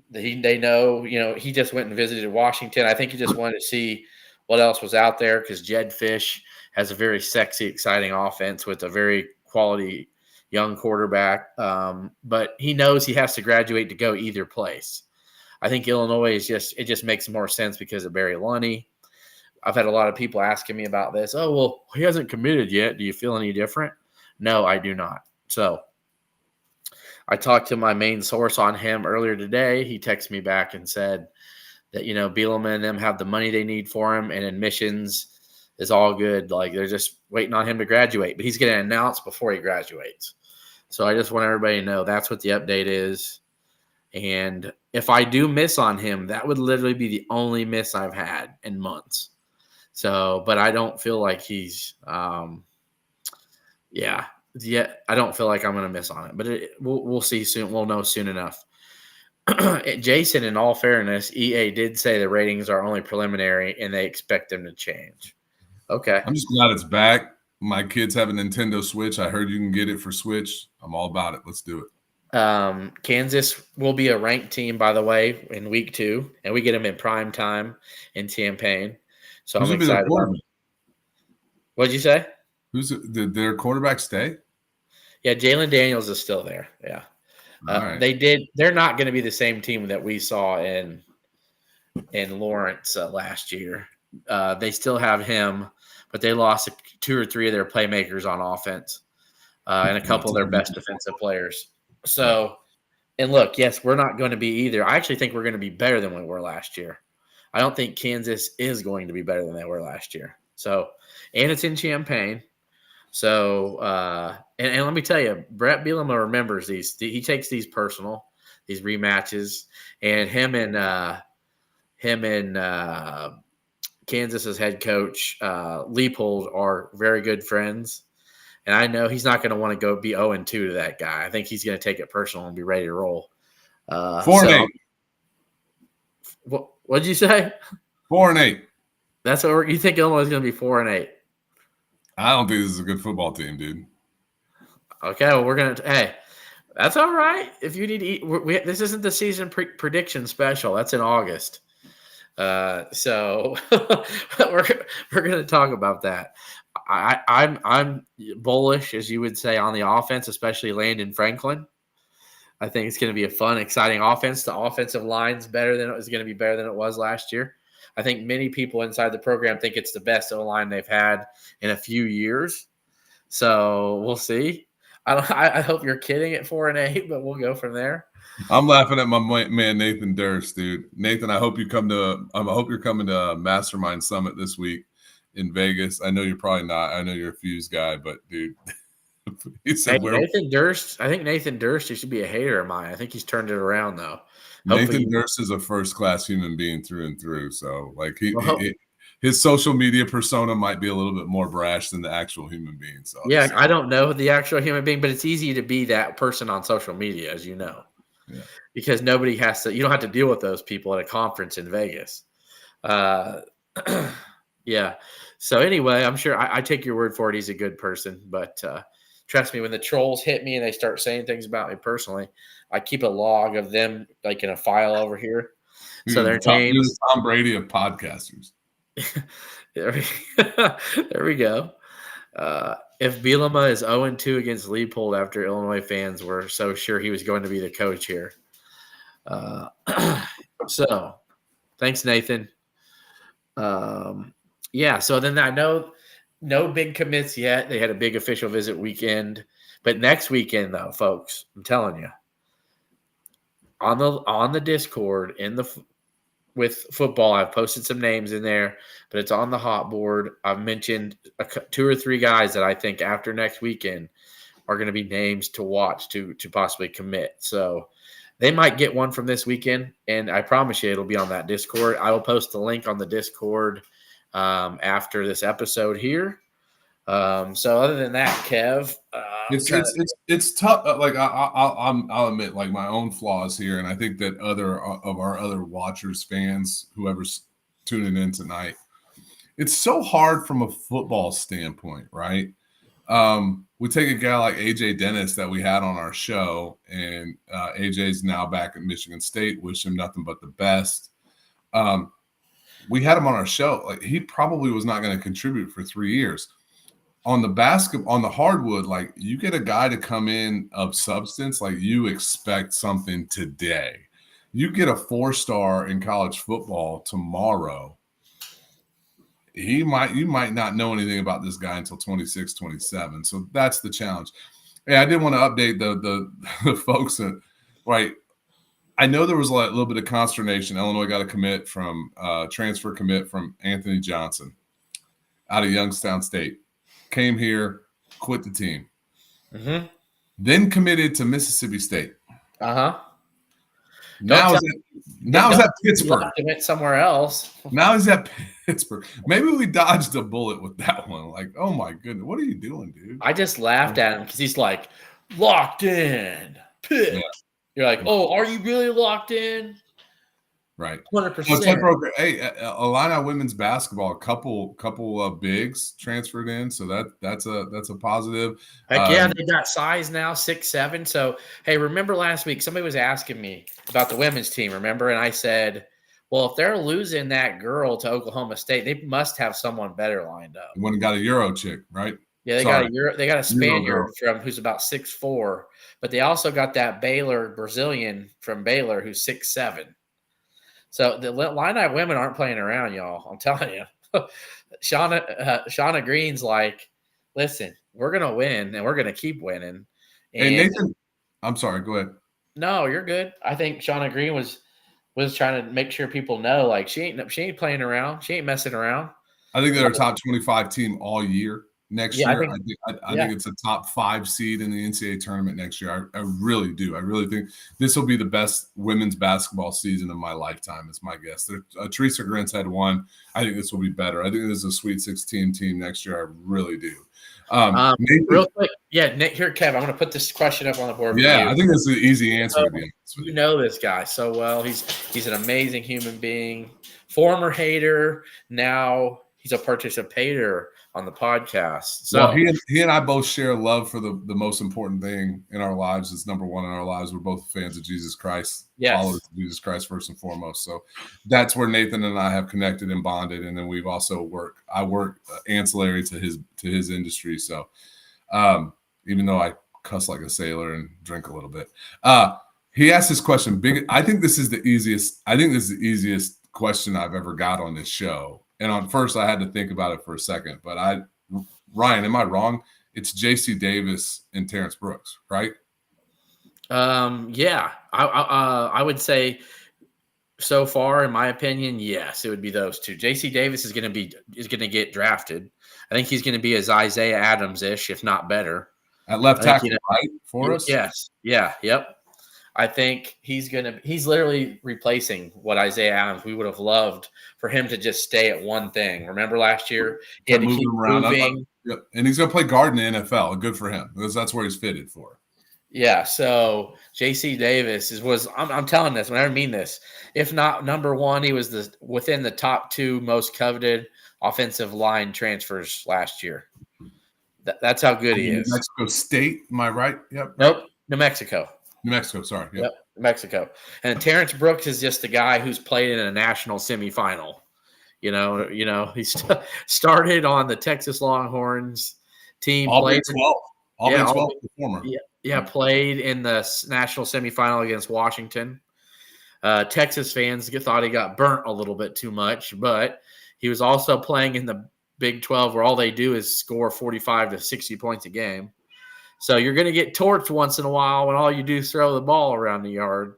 They know, he just went and visited Washington. I think he just wanted to see what else was out there because Jed Fish has a very sexy, exciting offense with a very quality young quarterback. But he knows he has to graduate to go either place. I think Illinois it just makes more sense because of Barry Lunny. I've had a lot of people asking me about this. Oh, well, he hasn't committed yet. Do you feel any different? No, I do not. So I talked to my main source on him earlier today. He texted me back and said that, Bielema and them have the money they need for him, and admissions is all good. Like they're just waiting on him to graduate, but he's going to announce before he graduates. So I just want everybody to know that's what the update is. And if I do miss on him, that would literally be the only miss I've had in months. So, but I don't feel like he's, I don't feel like I'm going to miss on it, but we'll see soon. We'll know soon enough. Jason, in all fairness, EA did say the ratings are only preliminary and they expect them to change. Okay. I'm just glad it's back. My kids have a Nintendo Switch. I heard you can get it for Switch. I'm all about it. Let's do it. Kansas will be a ranked team, by the way, in week 2, and we get them in prime time in Champaign. So I'm excited about it. What'd you say? Did their quarterback stay? Yeah, Jalen Daniels is still there. Yeah. Right. They're not going to be the same team that we saw in Lawrence last year. They still have him, but they lost 2 or 3 of their playmakers on offense and a couple of their best defensive players. So, and look, yes, we're not going to be either. I actually think we're going to be better than we were last year. I don't think Kansas is going to be better than they were last year. So, and it's in Champaign. So, and let me tell you, Brett Bielema remembers these. He takes these personal, these rematches, and him and Kansas's head coach Leipold are very good friends. And I know he's not going to want to go be 0-2 to that guy. I think he's going to take it personal and be ready to roll. 4-8. What did you say? 4-8. That's what you think Illinois is going to be 4-8. I don't think this is a good football team, dude. Okay, well, hey, that's all right. If you need to eat, this isn't the season prediction special. That's in August. So we're going to talk about that. I'm bullish, as you would say, on the offense, especially Landon Franklin. I think it's going to be a fun, exciting offense. The offensive line's better than it was last year. I think many people inside the program think it's the best O-line they've had in a few years. So we'll see. I hope you're kidding at 4-8, but we'll go from there. I'm laughing at my man Nathan Durst, dude. Nathan, I hope you're coming to Mastermind Summit this week in Vegas. I know you're probably not. I know you're a Fuse guy, but dude, he said Nathan Durst. I think Nathan Durst. He should be a hater of mine. I think he's turned it around though. Nathan Durst is a first-class human being through and through. So, like, his social media persona might be a little bit more brash than the actual human being. So yeah, I don't know the actual human being, but it's easy to be that person on social media, as you know, because nobody has to. You don't have to deal with those people at a conference in Vegas. Yeah. So anyway, I'm sure I take your word for it. He's a good person, but trust me, when the trolls hit me and they start saying things about me personally, I keep a log of them like in a file over here. So their names. You're the Tom Brady of podcasters. there we go. If Bielema is 0-2 against Leopold after Illinois fans were so sure he was going to be the coach here. So thanks, Nathan. Yeah, so then I know no big commits yet. They had a big official visit weekend. But next weekend, though, folks, I'm telling you, on the Discord with football, I've posted some names in there, but it's on the hot board. I've mentioned 2 or 3 guys that I think after next weekend are going to be names to watch to possibly commit. So they might get one from this weekend, and I promise you it'll be on that Discord. I will post the link on the Discord after this episode here. So other than that, Kev, it's tough. Like I'll admit like my own flaws here, and I think that our other watchers, fans, whoever's tuning in tonight, it's so hard from a football standpoint, right? We take a guy like AJ Dennis that we had on our show, and AJ's now back at Michigan State. Wish him nothing but the best. We had him on our show. Like he probably was not going to contribute for 3 years. On the hardwood, like you get a guy to come in of substance, like you expect something today. You get a 4-star in college football tomorrow. You might not know anything about this guy until 26, 27. So that's the challenge. Hey, I did want to update the folks that, right. I know there was a little bit of consternation. Illinois got a transfer commit from Anthony Johnson out of Youngstown State. Came here, quit the team. Mm-hmm. Then committed to Mississippi State. Uh-huh. Now he's at Pittsburgh. He went somewhere else. Now he's at Pittsburgh. Maybe we dodged a bullet with that one. Like, oh my goodness, what are you doing, dude? I just laughed at him because he's like, locked in. Pick. Yeah. You're like, oh, are you really locked in? Right. 100%. Hey, Illini women's basketball, a couple of bigs transferred in, so that's a positive. Heck yeah, they got size now, 6'7". So hey, remember last week somebody was asking me about the women's team, remember? And I said, well, if they're losing that girl to Oklahoma State, they must have someone better lined up. When got a Euro chick, right? Yeah, they got a Spaniard from who's about 6'4", but they also got that Brazilian from Baylor who's 6'7". So the Illini women aren't playing around, y'all. I'm telling you. Shauna Green's like, listen, we're going to win, and we're going to keep winning. And hey, Nathan, I'm sorry. Go ahead. No, you're good. I think Shauna Green was trying to make sure people know, like, she ain't playing around. She ain't messing around. I think they're a top 25 team all year. Next year, I think it's a top 5 seed in the NCAA tournament next year. I really do. I really think this will be the best women's basketball season of my lifetime, is my guess. Teresa Grant's had one. I think this will be better. I think this is a Sweet 16 team next year. I really do. Nathan, real quick, Nick, here, Kev, I'm going to put this question up on the board. Yeah, I think that's an easy answer. To be honest with you. You know this guy so well. He's an amazing human being, former hater. Now he's a participator on the podcast. So well, he and I both share love for the most important thing in our lives. Is number one in our lives. We're both fans of Jesus Christ, followers of Jesus Christ first and foremost. So that's where Nathan and I have connected and bonded. And then we've also I work ancillary to his industry. So even though I cuss like a sailor and drink a little bit, he asked this question. I think this is the easiest question I've ever got on this show. And on first, I had to think about it for a second. But Ryan, am I wrong? It's J.C. Davis and Terrence Brooks, right? Yeah. I would say so far, in my opinion, yes, it would be those two. J.C. Davis is going to get drafted. I think he's going to be as Isaiah Adams-ish, if not better. At left tackle, right? For us? Yes. Yeah. Yep. I think he's literally replacing what Isaiah Adams. We would have loved for him to just stay at one thing. Remember last year, he had Kept to moving keep him around. moving. Yep. And he's going to play guard in the NFL. Good for him because that's where he's fitted for. Yeah, so J.C. Davis I'm telling this when I mean this. If not number one, he was within the top 2 most coveted offensive line transfers last year. That's how good he is. New Mexico State, am I right? Yep. Nope, New Mexico. New Mexico, sorry. Yep. New Mexico. And Terrence Brooks is just a guy who's played in a national semifinal. He started on the Texas Longhorns team. All Big 12. All Big 12 performer. Yeah, played in the national semifinal against Washington. Texas fans thought he got burnt a little bit too much, but he was also playing in the Big 12 where all they do is score 45 to 60 points a game. So you're going to get torched once in a while when all you do is throw the ball around the yard.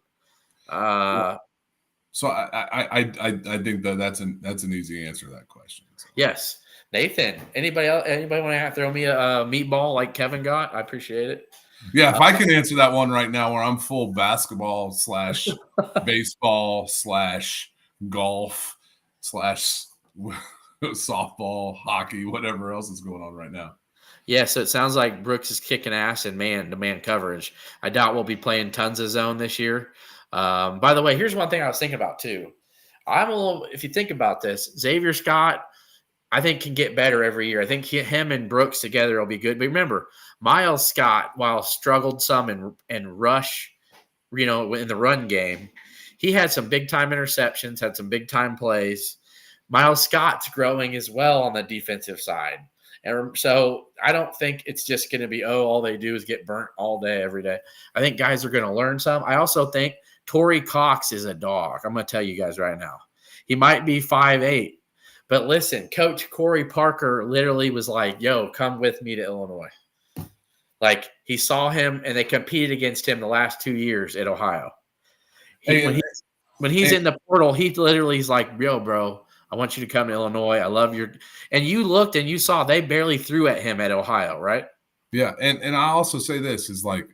So I think that's an easy answer to that question. So. Yes. Nathan, anybody want to throw me a meatball like Kevin got? I appreciate it. Yeah, if I can answer that one right now where I'm full basketball / baseball / golf / softball, hockey, whatever else is going on right now. Yeah, so it sounds like Brooks is kicking ass in man-to-man coverage. I doubt we'll be playing tons of zone this year. By the way, here's one thing I was thinking about too. If you think about this, Xavier Scott, I think can get better every year. I think him and Brooks together will be good. But remember, Miles Scott, while struggled some in rush, in the run game, he had some big-time interceptions, had some big-time plays. Miles Scott's growing as well on the defensive side. And so I don't think it's just going to be, all they do is get burnt all day, every day. I think guys are going to learn some. I also think Torrey Cox is a dog. I'm going to tell you guys right now. He might be 5'8", but listen, Coach Corey Parker literally was like, yo, come with me to Illinois. Like, he saw him, and they competed against him the last 2 years at Ohio. When he's in the portal, he literally is like, yo, bro, I want you to come to Illinois. I love your – and you looked and you saw they barely threw at him at Ohio, right? Yeah, and I also say this is like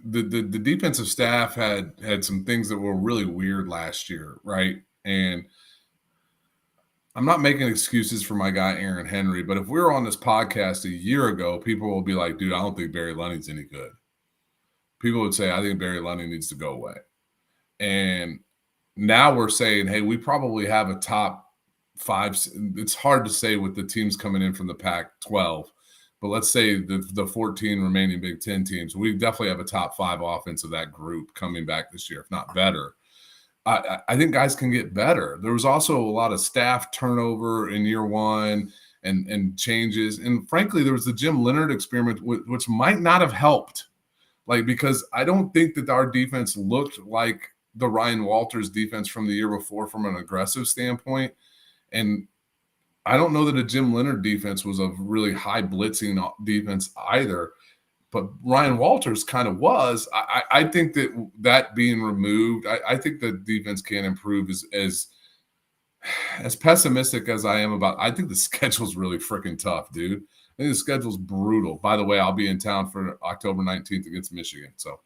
the defensive staff had some things that were really weird last year, right? And I'm not making excuses for my guy Aaron Henry, but if we were on this podcast a year ago, people will be like, dude, I don't think Barry Lunning's any good. People would say, I think Barry Lunning needs to go away. And now we're saying, hey, we probably have a top 5. It's hard to say with the teams coming in from the Pac-12, but let's say the 14 remaining Big Ten teams, we definitely have a top 5 offense of that group coming back this year, if not better. I think guys can get better. There was also a lot of staff turnover in year one and changes. And frankly, there was the Jim Leonard experiment, which might not have helped. Because I don't think that our defense looked like the Ryan Walters defense from the year before from an aggressive standpoint. And I don't know that a Jim Leonard defense was a really high blitzing defense either. But Ryan Walters kind of was. I think that being removed, I think the defense can improve as pessimistic as I am about. I think the schedule's really freaking tough, dude. I think the schedule's brutal. By the way, I'll be in town for October 19th against Michigan. So,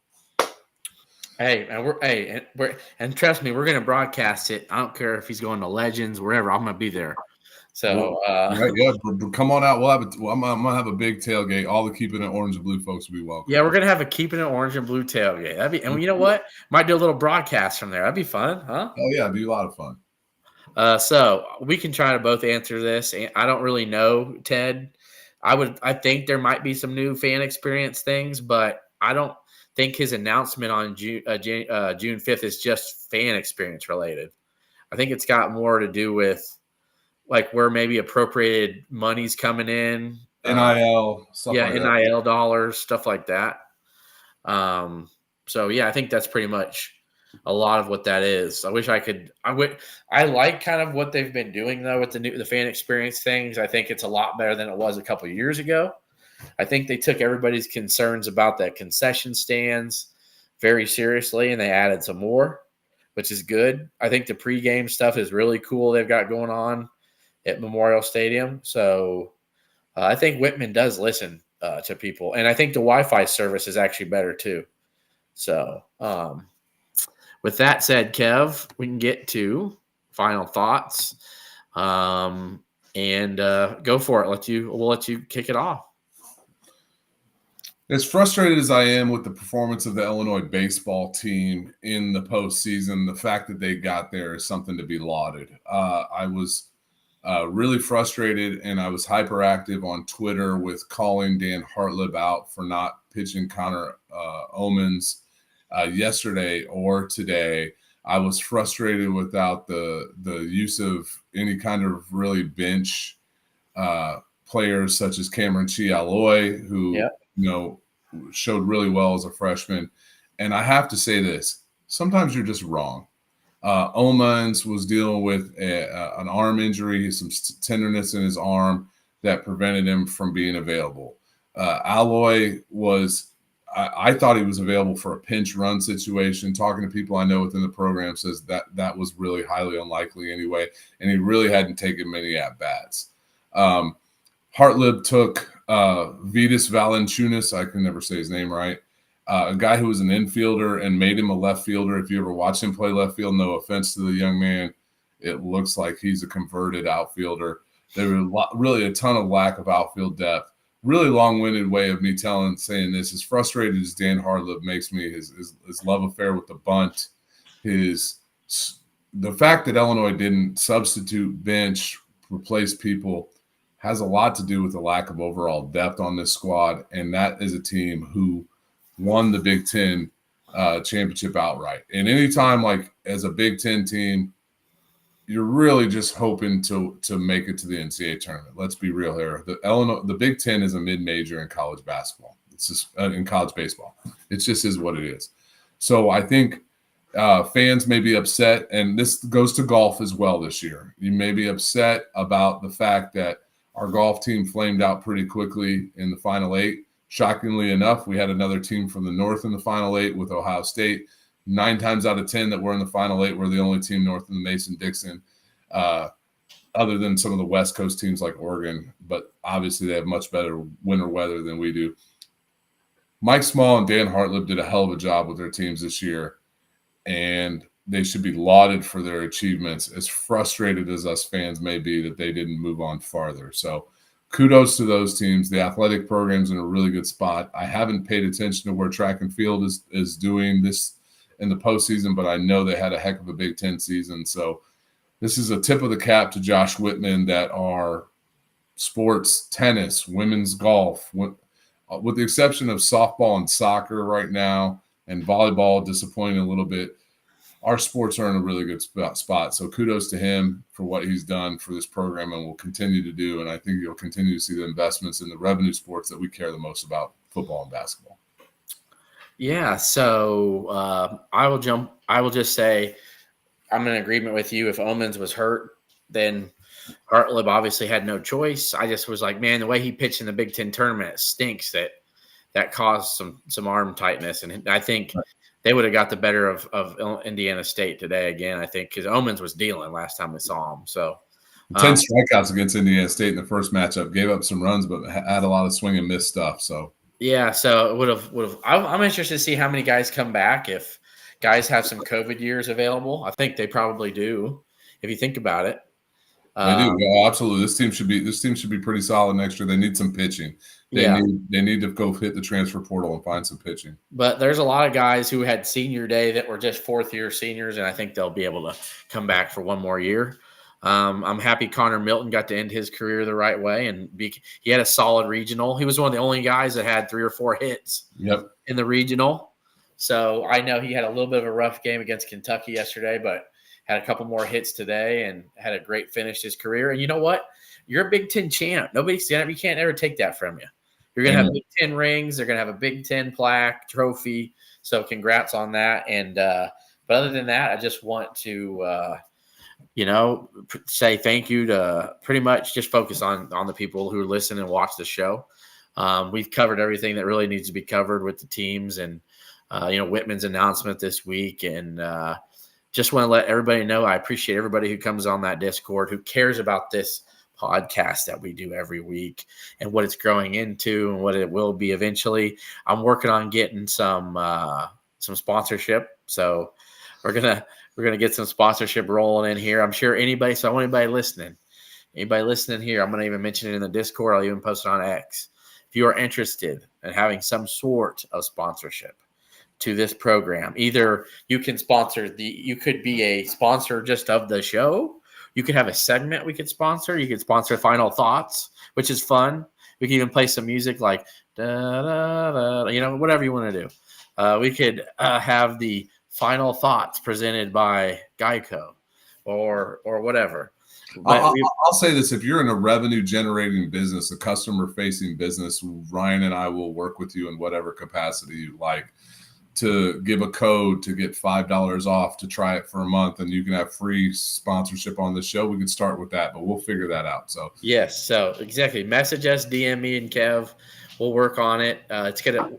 and trust me, we're gonna broadcast it. I don't care if he's going to Legends, wherever. I'm gonna be there. So come on out. I'm gonna have a big tailgate. All the Keepin It Orange and Blue folks will be welcome. Yeah, we're gonna have a Keepin It Orange and Blue tailgate. And you know what? Might do a little broadcast from there. That'd be fun, huh? Oh yeah, it'd be a lot of fun. So we can try to both answer this. I don't really know, Ted. I think there might be some new fan experience things, but I don't think his announcement on June 5th is just fan experience related. I think it's got more to do with where maybe appropriated money's coming in. NIL. NIL dollars, stuff like that. So, yeah, I think that's pretty much a lot of what that is. I like kind of what they've been doing, though, with the fan experience things. I think it's a lot better than it was a couple of years ago. I think they took everybody's concerns about the concession stands very seriously, and they added some more, which is good. I think the pregame stuff is really cool they've got going on at Memorial Stadium. So I think Whitman does listen to people. And I think the Wi-Fi service is actually better too. So with that said, Kev, we can get to final thoughts. And go for it. We'll let you kick it off. As frustrated as I am with the performance of the Illinois baseball team in the postseason, the fact that they got there is something to be lauded. I was really frustrated, and I was hyperactive on Twitter with calling Dan Hartlib out for not pitching Connor Omens yesterday or today. I was frustrated without the use of any kind of really bench players such as Cameron Chialoy, who showed really well as a freshman. And I have to say this: sometimes you're just wrong. Omens was dealing with an arm injury, some tenderness in his arm that prevented him from being available. Alloy was. I thought he was available for a pinch run situation. Talking to people I know within the program says that was really highly unlikely anyway, and he really hadn't taken many at-bats. Hartlib took Vitas Valanciunas, I can never say his name right, a guy who was an infielder, and made him a left fielder. If you ever watch him play left field, no offense to the young man, it looks like he's a converted outfielder. There was really a ton of lack of outfield depth. Really long-winded way of me saying this. As frustrated as Dan Hartlib makes me, his love affair with the bunt, the fact that Illinois didn't substitute, bench, replace people has a lot to do with the lack of overall depth on this squad, and that is a team who won the Big Ten championship outright. And anytime, like as a Big Ten team, you're really just hoping to make it to the NCAA tournament. Let's be real here. The Big Ten is a mid-major in college basketball. It's just in college baseball. It just is what it is. So I think fans may be upset, and this goes to golf as well this year. You may be upset about the fact that our golf team flamed out pretty quickly in the Final Eight. Shockingly enough, we had another team from the North in the Final Eight with Ohio State. 9 times out of 10 that we're in the Final Eight, we're the only team north of the Mason-Dixon, other than some of the West Coast teams like Oregon. But obviously they have much better winter weather than we do. Mike Small and Dan Hartlib did a hell of a job with their teams this year, and they should be lauded for their achievements, as frustrated as us fans may be that they didn't move on farther. So kudos to those teams. The athletic program's in a really good spot. I haven't paid attention to where track and field is doing this in the postseason, but I know they had a heck of a Big Ten season. So this is a tip of the cap to Josh Whitman that our sports, tennis, women's golf, with the exception of softball and soccer right now, and volleyball disappointing a little bit, our sports are in a really good spot. So kudos to him for what he's done for this program and will continue to do. And I think you'll continue to see the investments in the revenue sports that we care the most about, football and basketball. Yeah, so I will just say I'm in agreement with you. If Omens was hurt, then Hartlib obviously had no choice. I just was like, man, the way he pitched in the Big Ten tournament, it stinks that caused some arm tightness. And I think they would have got the better of Indiana State today again, I think, because Omens was dealing last time we saw him. So 10 strikeouts against Indiana State in the first matchup, gave up some runs, but had a lot of swing and miss stuff. So yeah, so it would have. I'm interested to see how many guys come back. If guys have some COVID years available, I think they probably do. If you think about it, they do. Yeah, absolutely. This team should be pretty solid next year. They need some pitching. They need to go hit the transfer portal and find some pitching. But there's a lot of guys who had senior day that were just fourth-year seniors, and I think they'll be able to come back for one more year. I'm happy Connor Milton got to end his career the right way, and he had a solid regional. He was one of the only guys that had 3 or 4 hits in the regional. So I know he had a little bit of a rough game against Kentucky yesterday, but had a couple more hits today and had a great finish to his career. And you know what? You're a Big Ten champ. You can't ever take that from you. You're going to have Big Ten rings. They're going to have a Big Ten plaque, trophy. So congrats on that. And but other than that, I just want to say thank you to pretty much just focus on the people who listen and watch the show. We've covered everything that really needs to be covered with the teams and, Whitman's announcement this week. And just want to let everybody know I appreciate everybody who comes on that Discord, who cares about this podcast that we do every week and what it's growing into and what it will be eventually. I'm working on getting some sponsorship. So we're gonna get some sponsorship rolling in here. I'm sure anybody listening here, I'm gonna even mention it in the Discord. I'll even post it on X. If you are interested in having some sort of sponsorship to this program, either you can you could be a sponsor just of the show. You could have a segment we could sponsor. You could sponsor Final Thoughts, which is fun. We can even play some music like da, da, da, whatever you want to do. We could have the Final Thoughts presented by Geico or whatever. But I'll say this: if you're in a revenue-generating business, a customer-facing business, Ryan and I will work with you in whatever capacity you like to give a code to get $5 off to try it for a month, and you can have free sponsorship on the show. We could start with that, but we'll figure that out. So yes, so exactly. Message us, DM me and Kev. We'll work on it.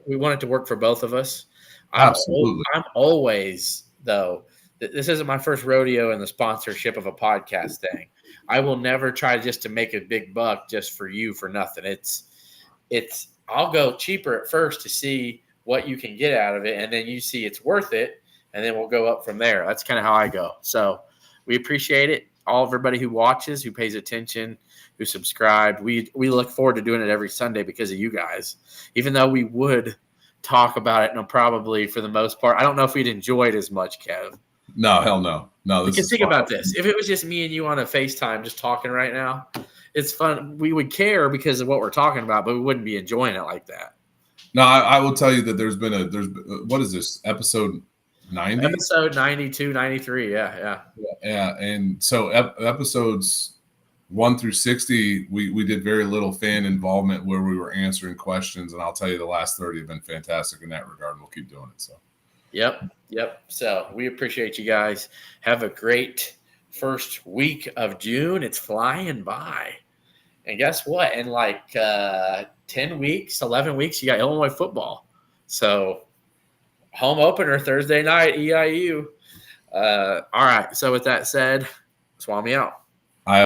We want it to work for both of us. Absolutely. I'm always, though, this isn't my first rodeo in the sponsorship of a podcast thing. I will never try just to make a big buck just for you for nothing. I'll go cheaper at first to see what you can get out of it, and then you see it's worth it, and then we'll go up from there. That's kind of how I go. So we appreciate it. Everybody who watches, who pays attention, who subscribed. We look forward to doing it every Sunday because of you guys. Even though we would talk about it, probably for the most part, I don't know if we'd enjoy it as much, Kev. No, hell no. Because think about this. If it was just me and you on a FaceTime just talking right now, it's fun. We would care because of what we're talking about, but we wouldn't be enjoying it like that. No, I will tell you that there's what is this, episode 90? Episode 92, 93, yeah. And so episodes 1 through 60, we did very little fan involvement where we were answering questions, and I'll tell you the last 30 have been fantastic in that regard, and we'll keep doing it. So Yep. So we appreciate you guys. Have a great first week of June. It's flying by. And guess what? In 10 weeks, 11 weeks, you got Illinois football. So home opener Thursday night, EIU. All right. So with that said, Swami out.